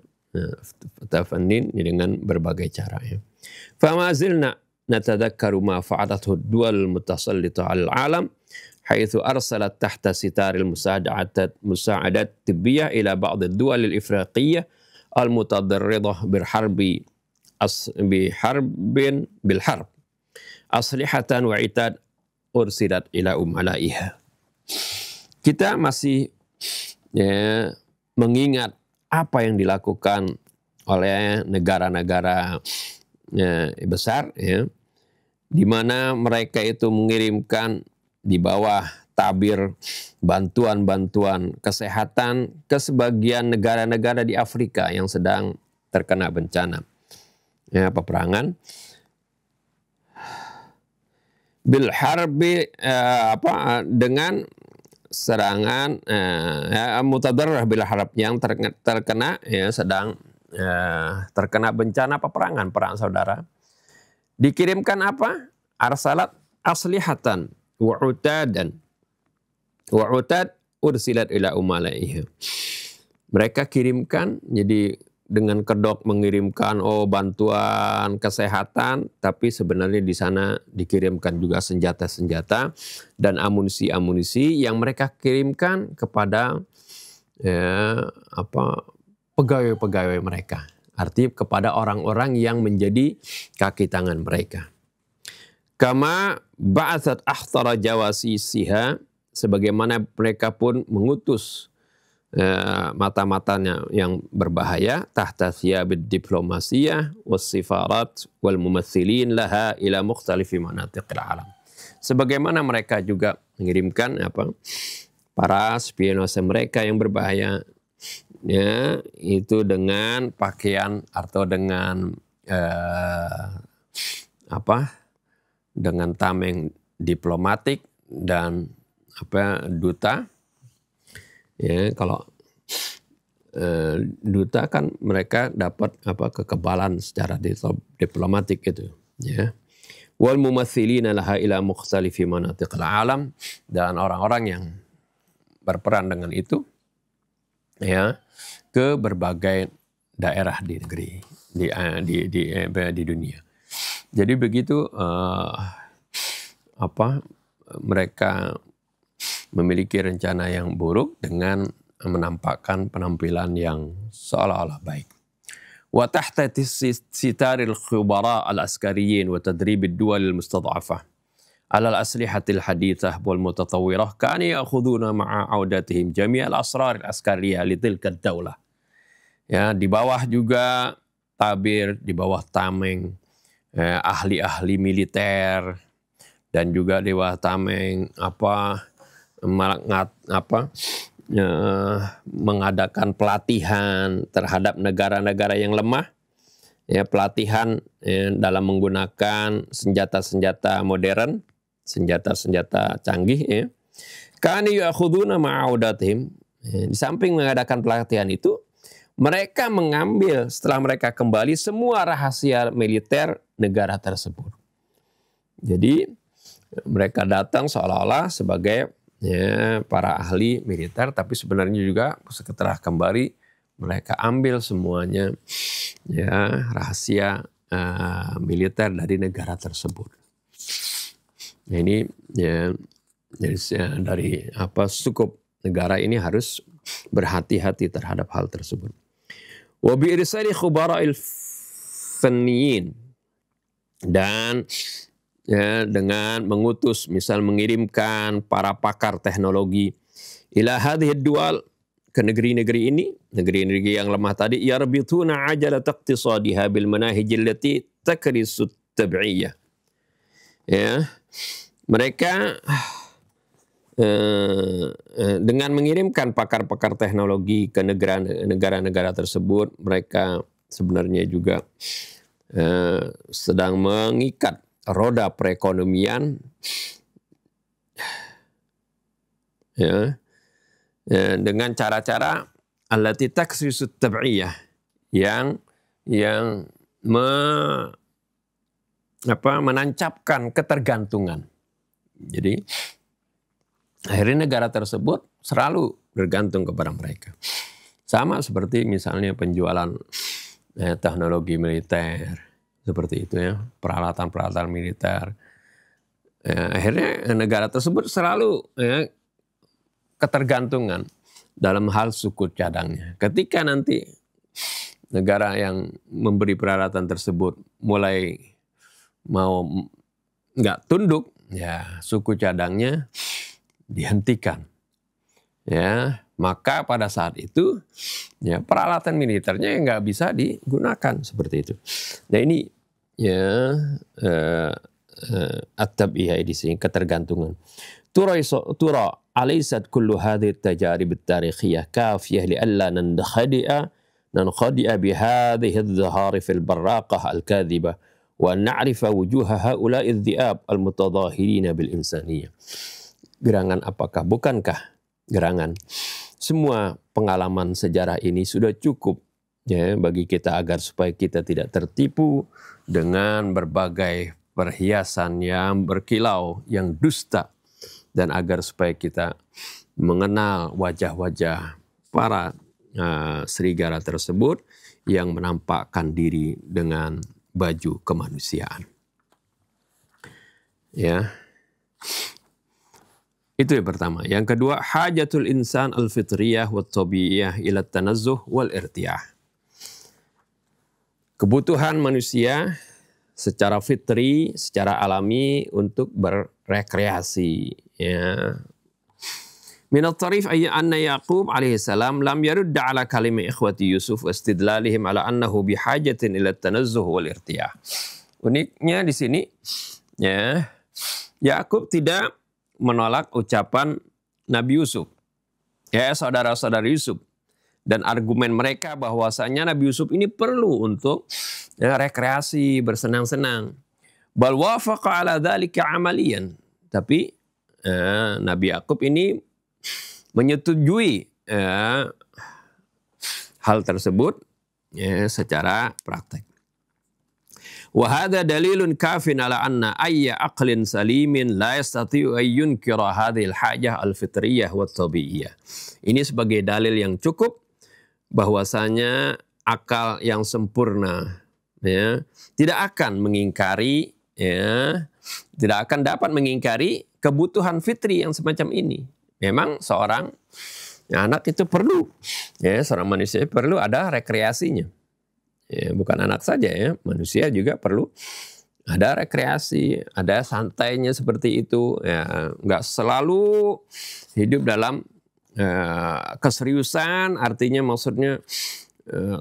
mutafannin dengan berbagai cara, ya. Fama zilna natadakkaru ma fa'alathu ad-duwal mutasallita 'alal 'alam haitsu arsalat tahta sitaril musa'adat tibbiyah ila ba'd ad-duwal al-ifriqiyyah al-mutadarridah bil harb aslihatan wa itad ursidat ila umalaiha. Kita masih, ya, mengingat apa yang dilakukan oleh negara-negara, ya, besar, ya, di mana mereka itu mengirimkan di bawah tabir bantuan-bantuan kesehatan ke sebagian negara-negara di Afrika yang sedang terkena bencana, ya, peperangan. Bil harbi, dengan serangan, mutadarrah bil harb, yang terkena, ya, sedang terkena bencana peperangan, perang saudara. Dikirimkan apa? Arsalat aslihatan wa utadan wa utad ursilat ila umalaiha. Mereka kirimkan, jadi dengan kedok mengirimkan bantuan kesehatan, tapi sebenarnya di sana dikirimkan juga senjata-senjata dan amunisi-amunisi yang mereka kirimkan kepada, ya, pegawai-pegawai mereka. Artinya kepada orang-orang yang menjadi kaki tangan mereka. Kama ba'atsat ahtara jawasisiha, sebagaimana mereka pun mengutus mata-matanya yang berbahaya, tahta thiyabid diplomasiyah was sifarat wal mumathilin laha ila mukhtalifi manatiqil alam. Sebagaimana mereka juga mengirimkan para spionase mereka yang berbahaya, ya, itu dengan pakaian atau dengan dengan tameng diplomatik dan duta. Ya, kalau duta kan mereka dapat kekebalan secara diplomatik itu, ya. Wal mumathilina laha ila mukhtalifi manatiqil alam, dan orang-orang yang berperan dengan itu, ya, ke berbagai daerah di negeri, di dunia. Jadi begitu mereka memiliki rencana yang buruk dengan menampakkan penampilan yang seolah-olah baik. Wa tahta sitaril khubara al-askariyin wa tadrib ad-duwal al-mustad'afah ala al-aslihatil hadithah wal mutatawwirah kan ya'khuduna ma'a audatihim jami' al-asrar al-askariyah li tilka ad-daulah. Ya, di bawah juga tabir, di bawah tameng ahli-ahli militer, dan juga di bawah tameng mengadakan pelatihan terhadap negara-negara yang lemah, ya, pelatihan dalam menggunakan senjata-senjata modern, senjata-senjata canggih, ya. Kanu ya'khuduna ma'audatihim, di samping mengadakan pelatihan itu, mereka mengambil setelah mereka kembali semua rahasia militer negara tersebut. Jadi mereka datang seolah-olah sebagai, ya, para ahli militer, tapi sebenarnya juga setelah kembali mereka ambil semuanya, ya, rahasia militer dari negara tersebut. Nah, ini, ya, dari sukup negara ini harus berhati-hati terhadap hal tersebut. Wa bi irsali khubara'il fanniyin, dan, ya, dengan mengutus, misal mengirimkan para pakar teknologi ila hadhihi dual, ke negeri-negeri ini, negeri-negeri yang lemah tadi, yarbituna ajala iqtisadiha bil manahij allati takrisu tab'iyah. Ya, mereka dengan mengirimkan pakar-pakar teknologi ke negara-negara tersebut, mereka sebenarnya juga sedang mengikat roda perekonomian, ya, dengan cara-cara allati taksisut tab'iyah, yang menancapkan ketergantungan. Jadi akhirnya negara tersebut selalu bergantung kepada mereka. Sama seperti misalnya penjualan teknologi militer, seperti itu, ya, peralatan-peralatan militer. Akhirnya negara tersebut selalu, ya, ketergantungan dalam hal suku cadangnya. Ketika nanti negara yang memberi peralatan tersebut mulai mau nggak tunduk, ya, suku cadangnya dihentikan, ya, maka pada saat itu, ya, peralatan militernya nggak bisa digunakan, seperti itu. Nah, ini, ya, at-tab'iyah di sini, ketergantungan. Tura alaysat kullu hadhihi at-tajarib at-tarikhiyah kafiyah li alla nankhadi'a bihadhihi adh-dhaharif al-barraqah al-kadhibah wa na'rifa wujuha ha'ula'i adh-dhi'ab al-mutadhahirin bil-insaniyah. Bukankah gerangan semua pengalaman sejarah ini sudah cukup, ya, bagi kita agar supaya kita tidak tertipu dengan berbagai perhiasan yang berkilau, yang dusta, dan agar supaya kita mengenal wajah-wajah para serigala tersebut yang menampakkan diri dengan baju kemanusiaan. Ya. Itu yang pertama. Yang kedua, hajatul insan al-fitriyah wa tabi'iyah ila tanazzuh wal irtiyah. Kebutuhan manusia secara fitri, secara alami untuk berrekreasi, ya. Min at-tarif anna Yaqub alaihi salam lam yarud ala kalima ikhwati Yusuf wa istidlalihim ala annahu bihajatin ila tanazzuh wal irtiyah. Uniknya di sini, ya, Yaqub tidak menolak ucapan Nabi Yusuf, ya, saudara-saudara Yusuf, dan argumen mereka bahwasanya Nabi Yusuf ini perlu untuk, ya, rekreasi, bersenang-senang. Bal wafaqa ala dzalika amaliyan. Tapi Nabi Yaqub ini menyetujui hal tersebut, ya, secara praktek. Wahada dalilun kafin ala anna ayya aqlin salimin la yastati'u an yunkira hadhil hajah al-fitriyah wa tabi'iyah. Ini sebagai dalil yang cukup bahwasanya akal yang sempurna, ya, tidak akan mengingkari, ya, tidak akan dapat mengingkari kebutuhan fitri yang semacam ini. Memang seorang anak itu perlu, ya, seorang manusia perlu ada rekreasinya. Ya, bukan anak saja, ya, manusia juga perlu ada rekreasi, ada santainya seperti itu, ya, nggak selalu hidup dalam keseriusan, artinya maksudnya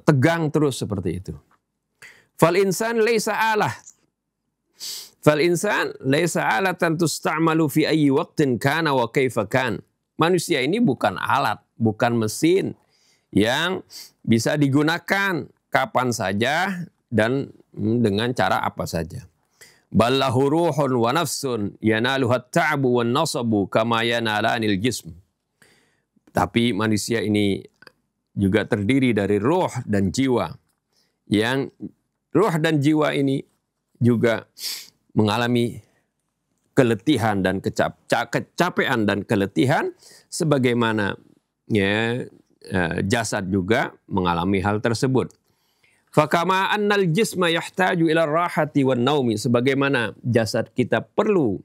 tegang terus seperti itu. Fal insan laisa alatan tusta'malu fi ayyi waqtin kana wa kaifa kan. Manusia ini bukan alat bukan mesin yang bisa digunakan kapan saja dan dengan cara apa saja. Ballahu ruhun wa nafsun yanaluhat ta'bu wan nasabu kama yanalanil jism. Tapi manusia ini juga terdiri dari roh dan jiwa. Yang roh dan jiwa ini juga mengalami keletihan dan kecapean dan keletihan sebagaimana jasad juga mengalami hal tersebut. Fakama annal jisma yahtaju ila rahati wan naumi, sebagaimana jasad kita perlu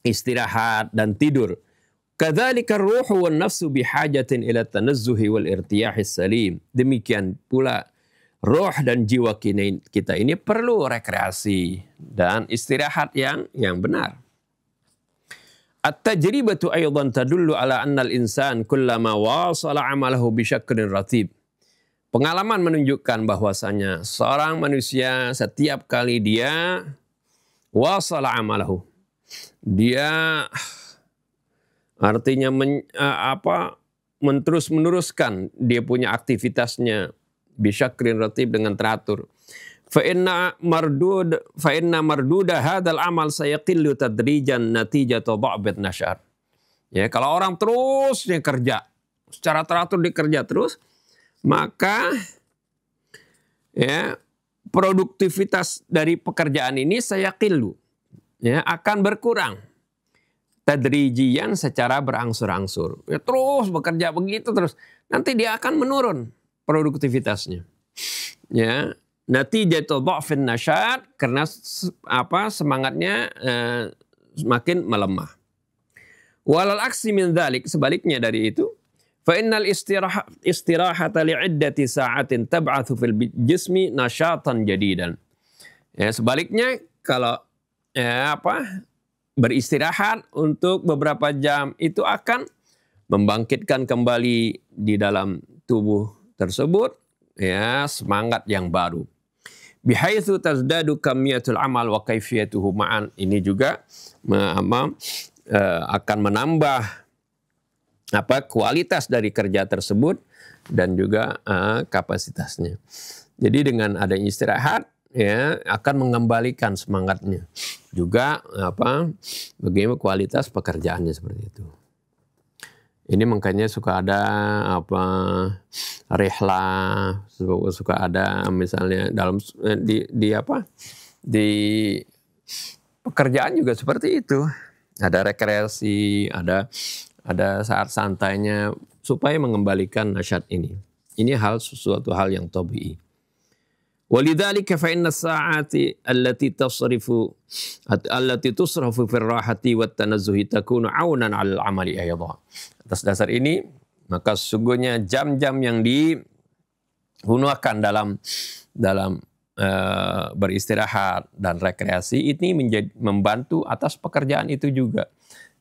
istirahat dan tidur. Kadzalika ruhu wan nafsu bihajatin ila tanazzuhi wal irtiyahis salim. Demikian pula roh dan jiwa kita ini perlu rekreasi dan istirahat yang benar. At-tajribatu aydan tadullu ala anna al-insan kullama wasala amalahu bi syaklin ratib. Pengalaman menunjukkan bahwasanya seorang manusia setiap kali dia wasala amalahu, dia artinya menerus-meneruskan dia punya aktivitasnya bisyaklin ratib dengan teratur. Fa inna marduda hadzal amal sayaqillu tadrijan natijata dha'bat nasyar. Ya, kalau orang terus dia kerja secara teratur, dikerja terus, maka ya produktivitas dari pekerjaan ini sayaqillu, ya, akan berkurang. Tadrijian, secara berangsur-angsur. Ya, terus bekerja begitu terus, nanti dia akan menurun produktivitasnya. Ya, natijatu dha'fin nasyat, karena semangatnya semakin melemah. Walal aksi min dzalik, sebaliknya dari itu, fa innal istirahata li'iddati sa'atin tab'atsu fil jismi nasyatan jadidan. Ya, sebaliknya kalau beristirahat untuk beberapa jam itu akan membangkitkan kembali di dalam tubuh tersebut ya semangat yang baru. Bihaitsu tazdadu kamiyatul amal wa kaifiyatuhu ma'an. Ini juga akan menambah kualitas dari kerja tersebut dan juga kapasitasnya. Jadi dengan adanya istirahat ya akan mengembalikan semangatnya. Juga bagaimana kualitas pekerjaannya seperti itu. Ini makanya suka ada rihlah, suka ada misalnya dalam di pekerjaan juga seperti itu. Ada rekreasi, ada saat santainya supaya mengembalikan nasyat ini. Ini suatu hal yang tabii. Walidzalika fa inna as-sa'ati allati tusrafu fi ar-rahati wat tanazzuhi takunu 'aunan 'alal 'amali ayadha. Atas dasar ini maka sesungguhnya jam-jam yang digunakan dalam beristirahat dan rekreasi ini membantu atas pekerjaan itu juga.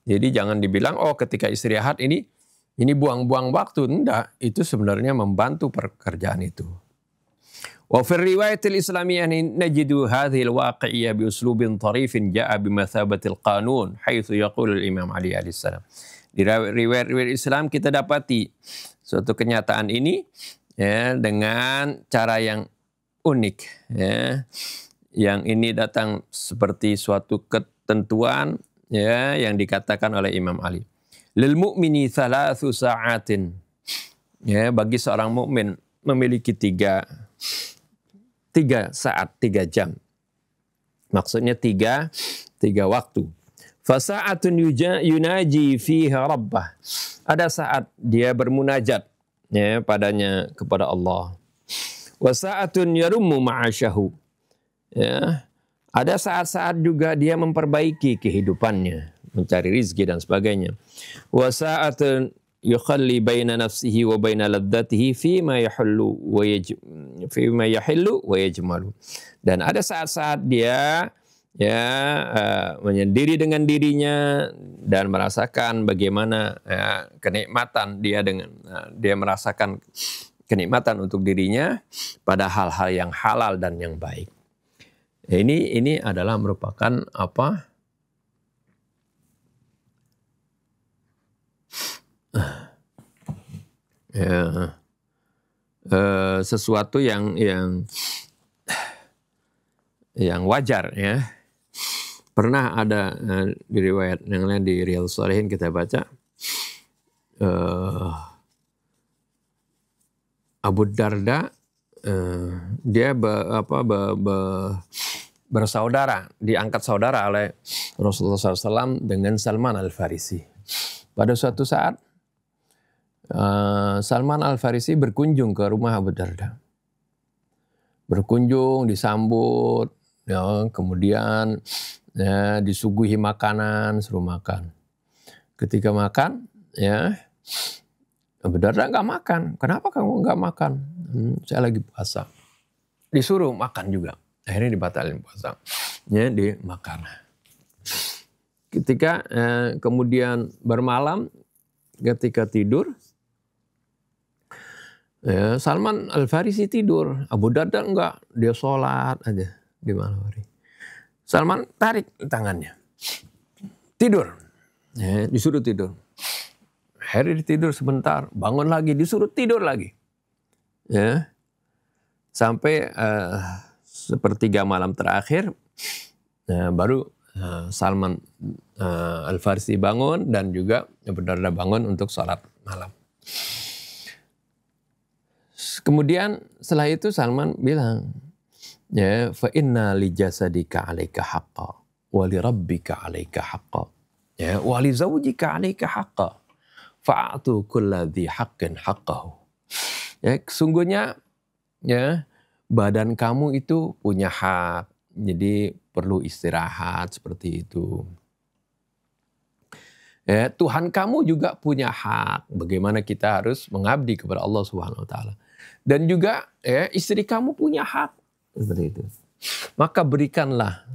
Jadi jangan dibilang ketika istirahat ini buang-buang waktu. Enggak, itu sebenarnya membantu pekerjaan itu. Wa fi riwayatil islamiyah najidu hadhihi al-waqi'iyah bi uslubin tarifin ja'a bi mathabatil qanun haitsu yaqulu al-Imam Ali alaihi salam. Di riwayat-riwayat Islam kita dapati suatu kenyataan ini ya dengan cara yang unik ya. Yang ini datang seperti suatu ketentuan ya yang dikatakan oleh Imam Ali. Lil mu'mini thalathu sa'atin. Ya, bagi seorang mukmin memiliki tiga saat, 3 jam. Maksudnya tiga waktu. Fasa'atun yunaji fiha rabbah. Ada saat dia bermunajat ya padanya kepada Allah. Wasa'atun yarummu ma'asyahu. Ya. Ada saat-saat juga dia memperbaiki kehidupannya, mencari rizki dan sebagainya. Wasa'atun yukhalli baina nafsihi wa baina ladzatihi fima yahillu wa yajmalu. Dan ada saat-saat dia menyendiri dengan dirinya dan merasakan bagaimana kenikmatan dia merasakan kenikmatan untuk dirinya pada hal-hal yang halal dan yang baik. Ini adalah merupakan ya, sesuatu yang wajar ya. Pernah ada di riwayat yang lain di Riyadhus Shalihin kita baca Abu Darda dia bersaudara, diangkat saudara oleh Rasulullah SAW dengan Salman Al-Farisi. Pada suatu saat Salman Al-Farisi berkunjung ke rumah Abu Darda. Berkunjung, disambut, ya, kemudian ya, disuguhi makanan, suruh makan. Ketika makan, ya Abu Darda nggak makan. Kenapa kamu nggak makan? Saya lagi puasa. Disuruh makan juga. Akhirnya dibatalin puasa. Ya, dimakan. Ketika kemudian bermalam, ketika tidur, ya, Salman Al-Farisi tidur. Abu Darda enggak, dia sholat aja di malam hari. Salman tarik tangannya. Tidur. Ya, disuruh tidur. Akhirnya tidur sebentar, bangun lagi, disuruh tidur lagi. Ya. Sampai sepertiga malam terakhir, baru Salman Al-Farisi bangun dan juga Abu Darda bangun untuk sholat malam. Kemudian setelah itu Salman bilang, ya, fa inna li jasadika 'alaika haqqan wa li rabbika 'alaika haqqan, ya, wa li zawjika 'alaika haqqan, fa'atu kulladzi haqqin haqqahu. Ya, sesungguhnya ya, badan kamu itu punya hak, jadi perlu istirahat seperti itu. Ya, Tuhan kamu juga punya hak, bagaimana kita harus mengabdi kepada Allah Subhanahu Wa Taala. Dan juga ya, istri kamu punya hak, seperti itu. Maka berikanlah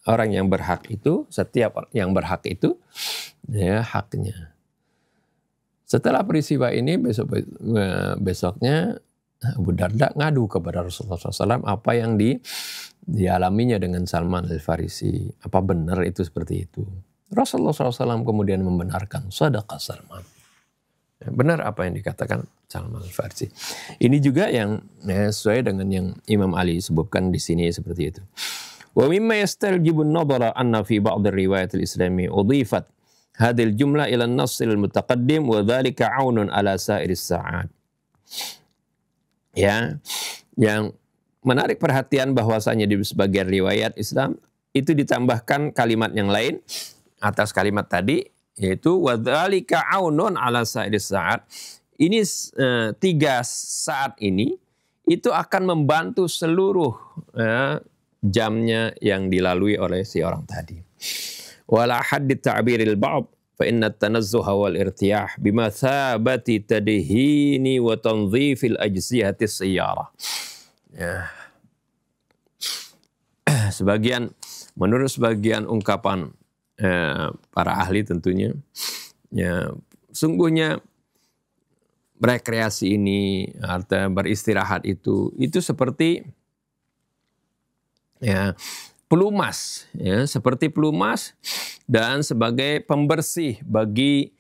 orang yang berhak itu, setiap orang yang berhak itu, ya, haknya. Setelah peristiwa ini besoknya Abu Darda ngadu kepada Rasulullah SAW apa yang dialaminya dengan Salman Al-Farisi. Apa benar itu seperti itu? Rasulullah SAW kemudian membenarkan, shadaqa Salman. Benar apa yang dikatakan Salman Al-Farisi. Ini juga yang sesuai dengan yang Imam Ali sebutkan di sini seperti itu. Wa mimma yastaljibu an-nadara anna fi ba'd ar-riwayat al-islami udhifat hadhihi al-jumla ila an-nass al-mutaqaddim wa dhalika 'aunun ala sa'iris sa'at. Ya, yang menarik perhatian bahwasanya di sebagian riwayat Islam itu ditambahkan kalimat yang lain atas kalimat tadi, yaitu wadzalika aunun ala sa'iris saat. Ini 3 saat ini itu akan membantu seluruh jamnya yang dilalui oleh si orang tadi. Wala haddit ta'biril ba'd fa inna at-tanazzuha wal irtiyah bima thabati tadhini wa tanzifil ajziyati sayyarah. Ya. Menurut sebagian ungkapan para ahli tentunya, ya, sungguhnya rekreasi ini, artinya beristirahat itu seperti ya pelumas, ya, seperti pelumas dan sebagai pembersih bagi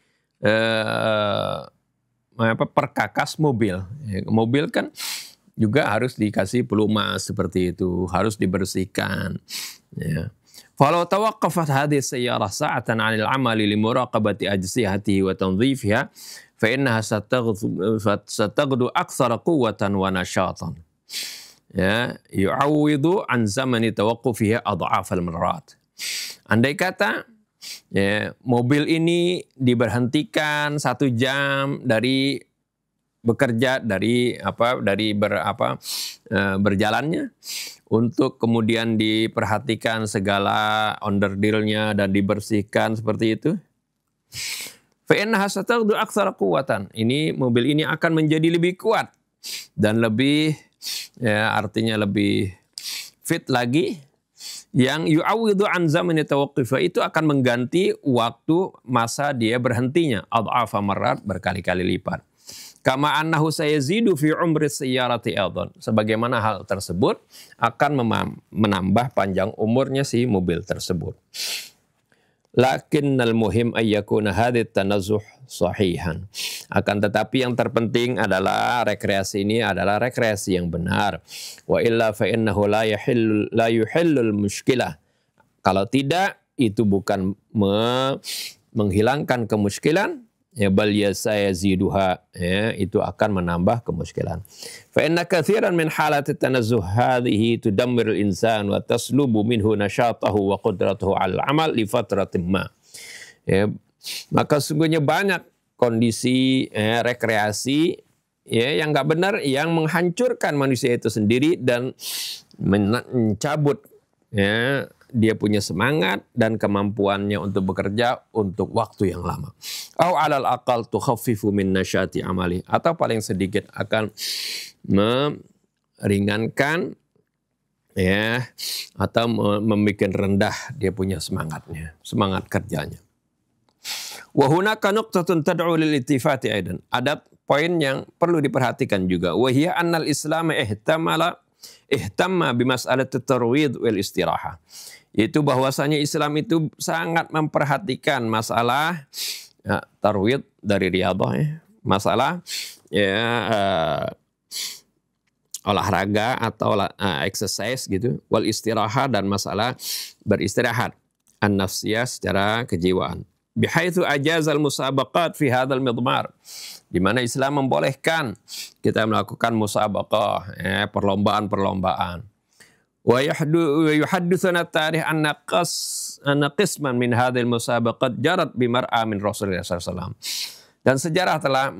perkakas mobil. Ya, mobil kan juga harus dikasih pelumas seperti itu, harus dibersihkan. Ya. Falau tawaqqafat hadhihi sayyarah sa'atan 'anil 'amali li muraqabati ajsihatihi wa tanzifiha fa innaha sataghdu aktsara quwwatan wa nashatan. Ya, yu'awwidu an zamani tawaqqufiha adha'af al-marrat. Andai kata ya, mobil ini diberhentikan 1 jam dari bekerja, berjalannya, untuk kemudian diperhatikan segala onderdilnya dan dibersihkan seperti itu. Fa innaha sataghdu aktsara quwwatan. Ini mobil ini akan menjadi lebih kuat dan lebih, ya, artinya lebih fit lagi. Yang yu'awwidu an zamani tawaqqufa, itu akan mengganti waktu masa dia berhentinya, adhafa marrat, berkali-kali lipat. Kama annahu sayazidu fi umri sayyarati aidan. Sebagaimana hal tersebut akan menambah panjang umurnya si mobil tersebut. Lakinnal muhim ayyakuna hadit tanazzuh sahihan. Akan tetapi yang terpenting adalah rekreasi ini adalah rekreasi yang benar. Wa illa fa innahu la yuhillul mushkilah. Kalau tidak, itu bukan menghilangkan kemuskilan, ya bal yaziduha, ya, itu akan menambah kemuskilan. Fa inna katsiran min halati tanazzuh hadhihi tudammiru al-insan wa taslubu minhu nashatahu wa qudratuhu 'ala al-'amal li fatratin ma. Ya, maka sungguhnya banyak kondisi rekreasi ya yang enggak benar yang menghancurkan manusia itu sendiri dan mencabut ya dia punya semangat dan kemampuannya untuk bekerja untuk waktu yang lama. Au 'alal aqal tukhaffifu min nasyati amali, atau paling sedikit akan meringankan ya atau membuat rendah dia punya semangatnya, semangat kerjanya. Wa hunaka nuqtatun tad'u lil ittifati aidan. Ada poin yang perlu diperhatikan juga. Wa hiya annal Islam ihtamma bimas'alat at-tarwid wal istirahah. Itu bahwasanya Islam itu sangat memperhatikan masalah ya, tarwid dari riyadhah ya, masalah ya olahraga atau exercise gitu, wal istirahah dan masalah beristirahat, an-nafsiyah secara kejiwaan. Bihaitsu ajazal musabaqat fi hadzal midmar, di mana Islam membolehkan kita melakukan musabaqah ya, perlombaan-perlombaan. Wa yuhadditsuna tarikh anna qisman min hadhil musabaqat jarat bimar'a min Rasulullah SAW. Dan sejarah telah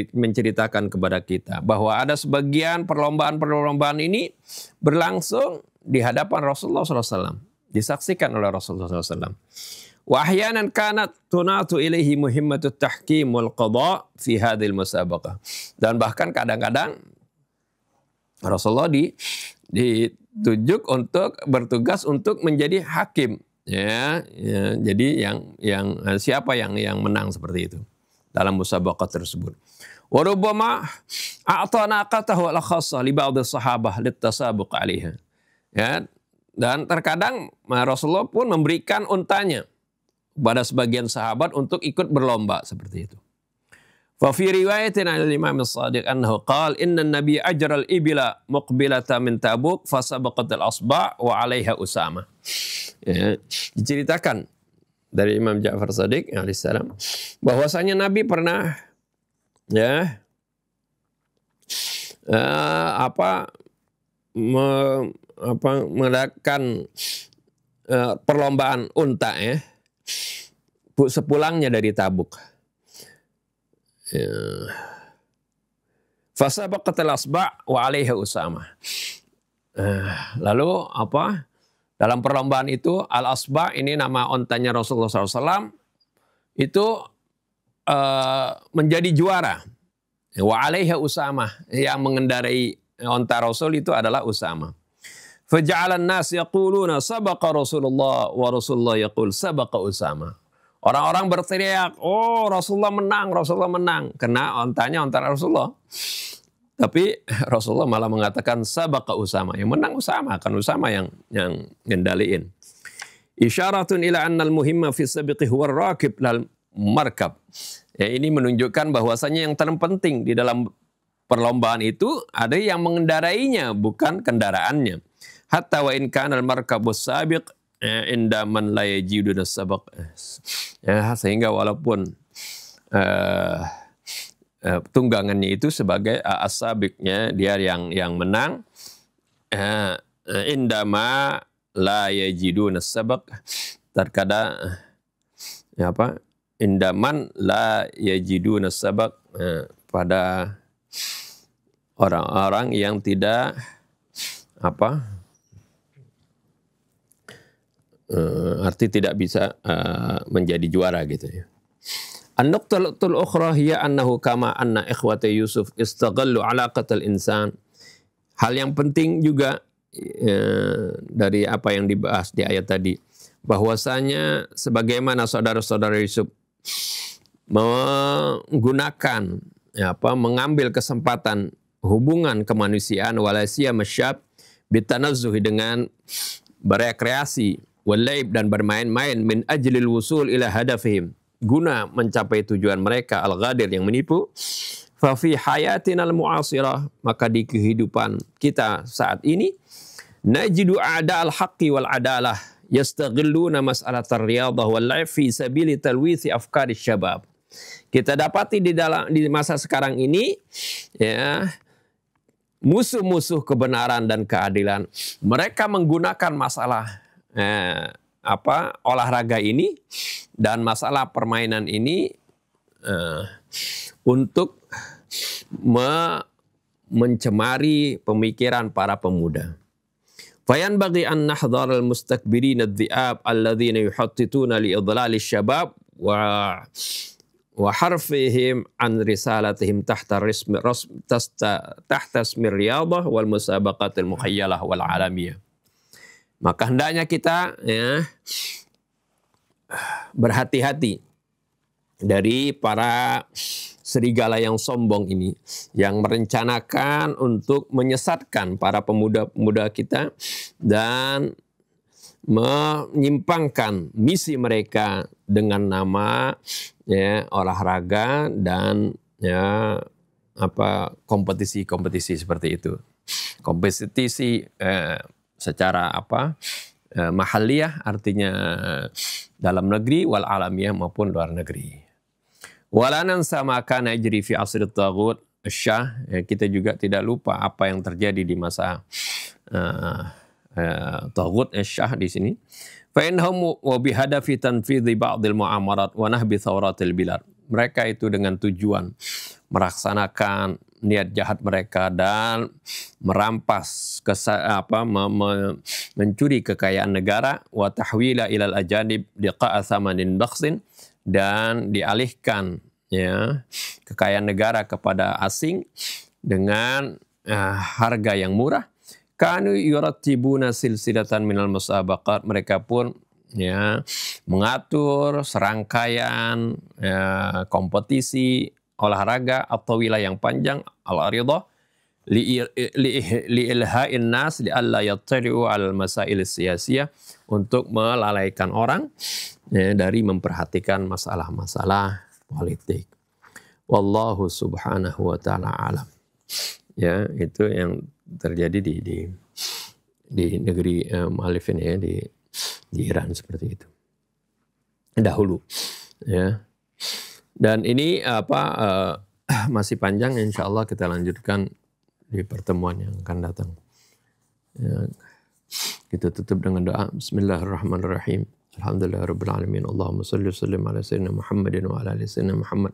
menceritakan kepada kita bahwa ada sebagian perlombaan-perlombaan ini berlangsung di hadapan Rasulullah SAW, disaksikan oleh Rasulullah SAW. Wa ahyanan kanat tunatu ilaihi muhimmatut tahkim wal qada fi hadhil musabaqah. Dan bahkan kadang-kadang Rasulullah ditunjuk untuk bertugas untuk menjadi hakim ya, jadi yang siapa yang menang seperti itu dalam musabaqah tersebut. Wa rubbama a'tana qatahu al-khassah li ba'd as-sahabah litasabuq 'alaiha. Ya, dan terkadang Rasulullah pun memberikan untanya pada sebagian sahabat untuk ikut berlomba seperti itu. Fa fi riwayatin al-Imam as-Shadiq annahu qala inna an-nabiy ajra al-ibla muqbilatan min Tabuk fa sabaqat al-asba' wa 'alaiha Usama. Ya, diceritakan dari Imam Ja'far Shadiq alaihissalam bahwasanya Nabi pernah ya mengadakan perlombaan unta ya sepulangnya dari Tabuk. Fasabaqatil asba' wa 'alaiha Usama. Lalu dalam perlombaan itu al-asba' ini nama ontanya Rasulullah SAW itu menjadi juara. Wa 'alaiha Usama, yang mengendarai onta Rasul itu adalah Usama. Faja'alan nas yaquluna sabaqa Rasulullah wa Rasulullah yaqul sabaqa Usama. Orang-orang berteriak, oh Rasulullah menang, karena ontanya onta Rasulullah. Tapi Rasulullah malah mengatakan sabaqa Usama, yang menang Usama, kan Usama yang ngendaliin. Isyaratun ila annal muhimma fi sabiqi huwa ar-rakib lal markab. Ya, ini menunjukkan bahwasanya yang terpenting di dalam perlombaan itu ada yang mengendarainya, bukan kendaraannya. Hatta wa in kana al-markabus sabiq inda man la yajiduna sabaq. Ya, sehingga walaupun tunggangannya itu sebagai as-sabiqnya, dia yang menang, indama la yajiduna sabaq, terkadang indaman la yajiduna sabaq, pada orang-orang yang tidak arti tidak bisa menjadi juara gitu ya. An-nuqtatul ukhra hiya annahu kama anna ikhwata Yusuf istaghallu 'alaqatal insan. Hal yang penting juga dari apa yang dibahas di ayat tadi, bahwasanya sebagaimana saudara-saudara Yusuf menggunakan mengambil kesempatan hubungan kemanusiaan walasiyah masyab bitanazzuhi, dengan berekreasi wal-laib dan bermain-main min ajlil wusul ila hadafihim, guna mencapai tujuan mereka al-ghadir yang menipu. Fa fi hayatina al-mu'asirah, maka di kehidupan kita saat ini najidu a'da al-haqqi wal adalah yastaghilluna mas'alat ar-riyadah wal laib fi sabili talwithi afkari syabab. Kita dapati di masa sekarang ini ya, musuh-musuh kebenaran dan keadilan, mereka menggunakan masalah olahraga ini dan masalah permainan ini untuk mencemari pemikiran para pemuda. Fayan bagi an nahdhar al-mustakbirin ad-dhi'ab alladzina yuhattituna li idlal asy-syabab wa harfihim an risalatihim tahta ismi riyadah wal musabaqat al-mukhayyalah wal alamiyah. Maka hendaknya kita ya, berhati-hati dari para serigala yang sombong ini, yang merencanakan untuk menyesatkan para pemuda-pemuda kita dan menyimpangkan misi mereka dengan nama ya, olahraga dan ya, kompetisi-kompetisi seperti itu. Kompetisi secara mahalliyah, artinya dalam negeri, wal alamiyah maupun luar negeri. Walanan sama kana ajri fi asr at-taghut asy-syah, kita juga tidak lupa apa yang terjadi di masa taghut asy-syah di sini. Fa innahum wa bihadafi tanfidhi ba'dil mu'amarat wa nahbi thawratil bilad. Mereka itu dengan tujuan melaksanakan niat jahat mereka dan merampas mencuri kekayaan negara, wa tahwila ilal ajanib liqa'a thamanin bakhsin, dan dialihkan ya, kekayaan negara kepada asing dengan harga yang murah. Kanu yurattibuna silsilatan minal musabaqat, mereka pun ya, mengatur serangkaian ya, kompetisi olahraga atau wilayah yang panjang al-aridah li ilha'in nas li alla yattali'u al masail siyasiyah, untuk melalaikan orang ya, dari memperhatikan masalah-masalah politik. Wallahu subhanahu wa ta'ala alam. Ya, itu yang terjadi di negeri mu'allifin ya, di Iran seperti itu dahulu ya. Dan ini masih panjang, insya Allah kita lanjutkan di pertemuan yang akan datang ya. Kita tutup dengan doa. Bismillahirrahmanirrahim. Alhamdulillahirabbil alamin. Allahumma shalli wa sallim ala sayyidina Muhammadin wa ala ali sayyidina Muhammad.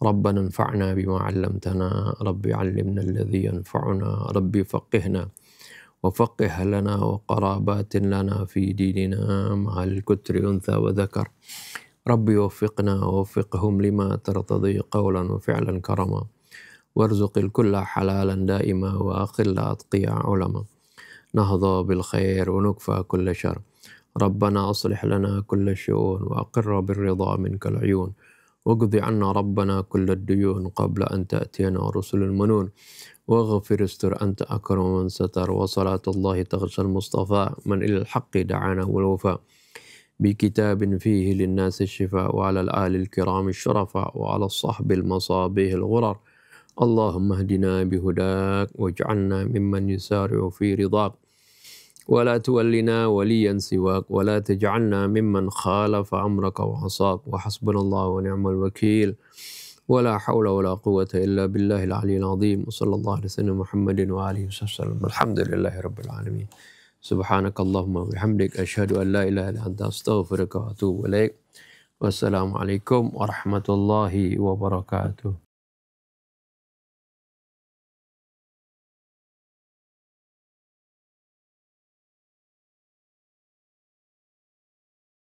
Rabbana anfa'na bima 'allamtana, rabbi 'allimna alladhi yanfa'una, rabbi faqihna wa faqih lana wa qarabatin lana fi dinina ma'al kutri untha wa dhakar. Rabbi waffiqna wa waffiqhum lima tartadi qawlan wa fi'lan karama, warzuqil kulla halalan daima wa akhilla atqiya ulama, nahdha bil khair wa nukfa kulla syar. Rabbana aslih lana kulla syu'un wa aqirra bir ridha minkal uyun, waqdi 'anna rabbana kulla ad-duyun qabla an ta'tiyana rusulul manun, waghfir istur anta akram man satar, wa salatullahi taghshal mustafa man ilal haqqi da'ana wal wafa, بكتاب فيه للناس الشفاء وعلى الآل الكرام الشرفاء وعلى الصحب المصابيح الغرر. اللهم اهدنا بهداك واجعلنا ممن يسارع في رضاك ولا تولنا وليا سواك ولا تجعلنا ممن خالف أمرك وعصاك وحسبنا الله ونعم الوكيل ولا حول ولا قوة إلا بالله العلي العظيم وصلى الله على سيدنا محمد وآله وسلم. الحمد لله رب العالمين. سبحانك اللهم وبحمدك أشهد أن لا إله إلا أنت أستغفرك وأتوب إليك. والسلام عليكم ورحمة الله وبركاته.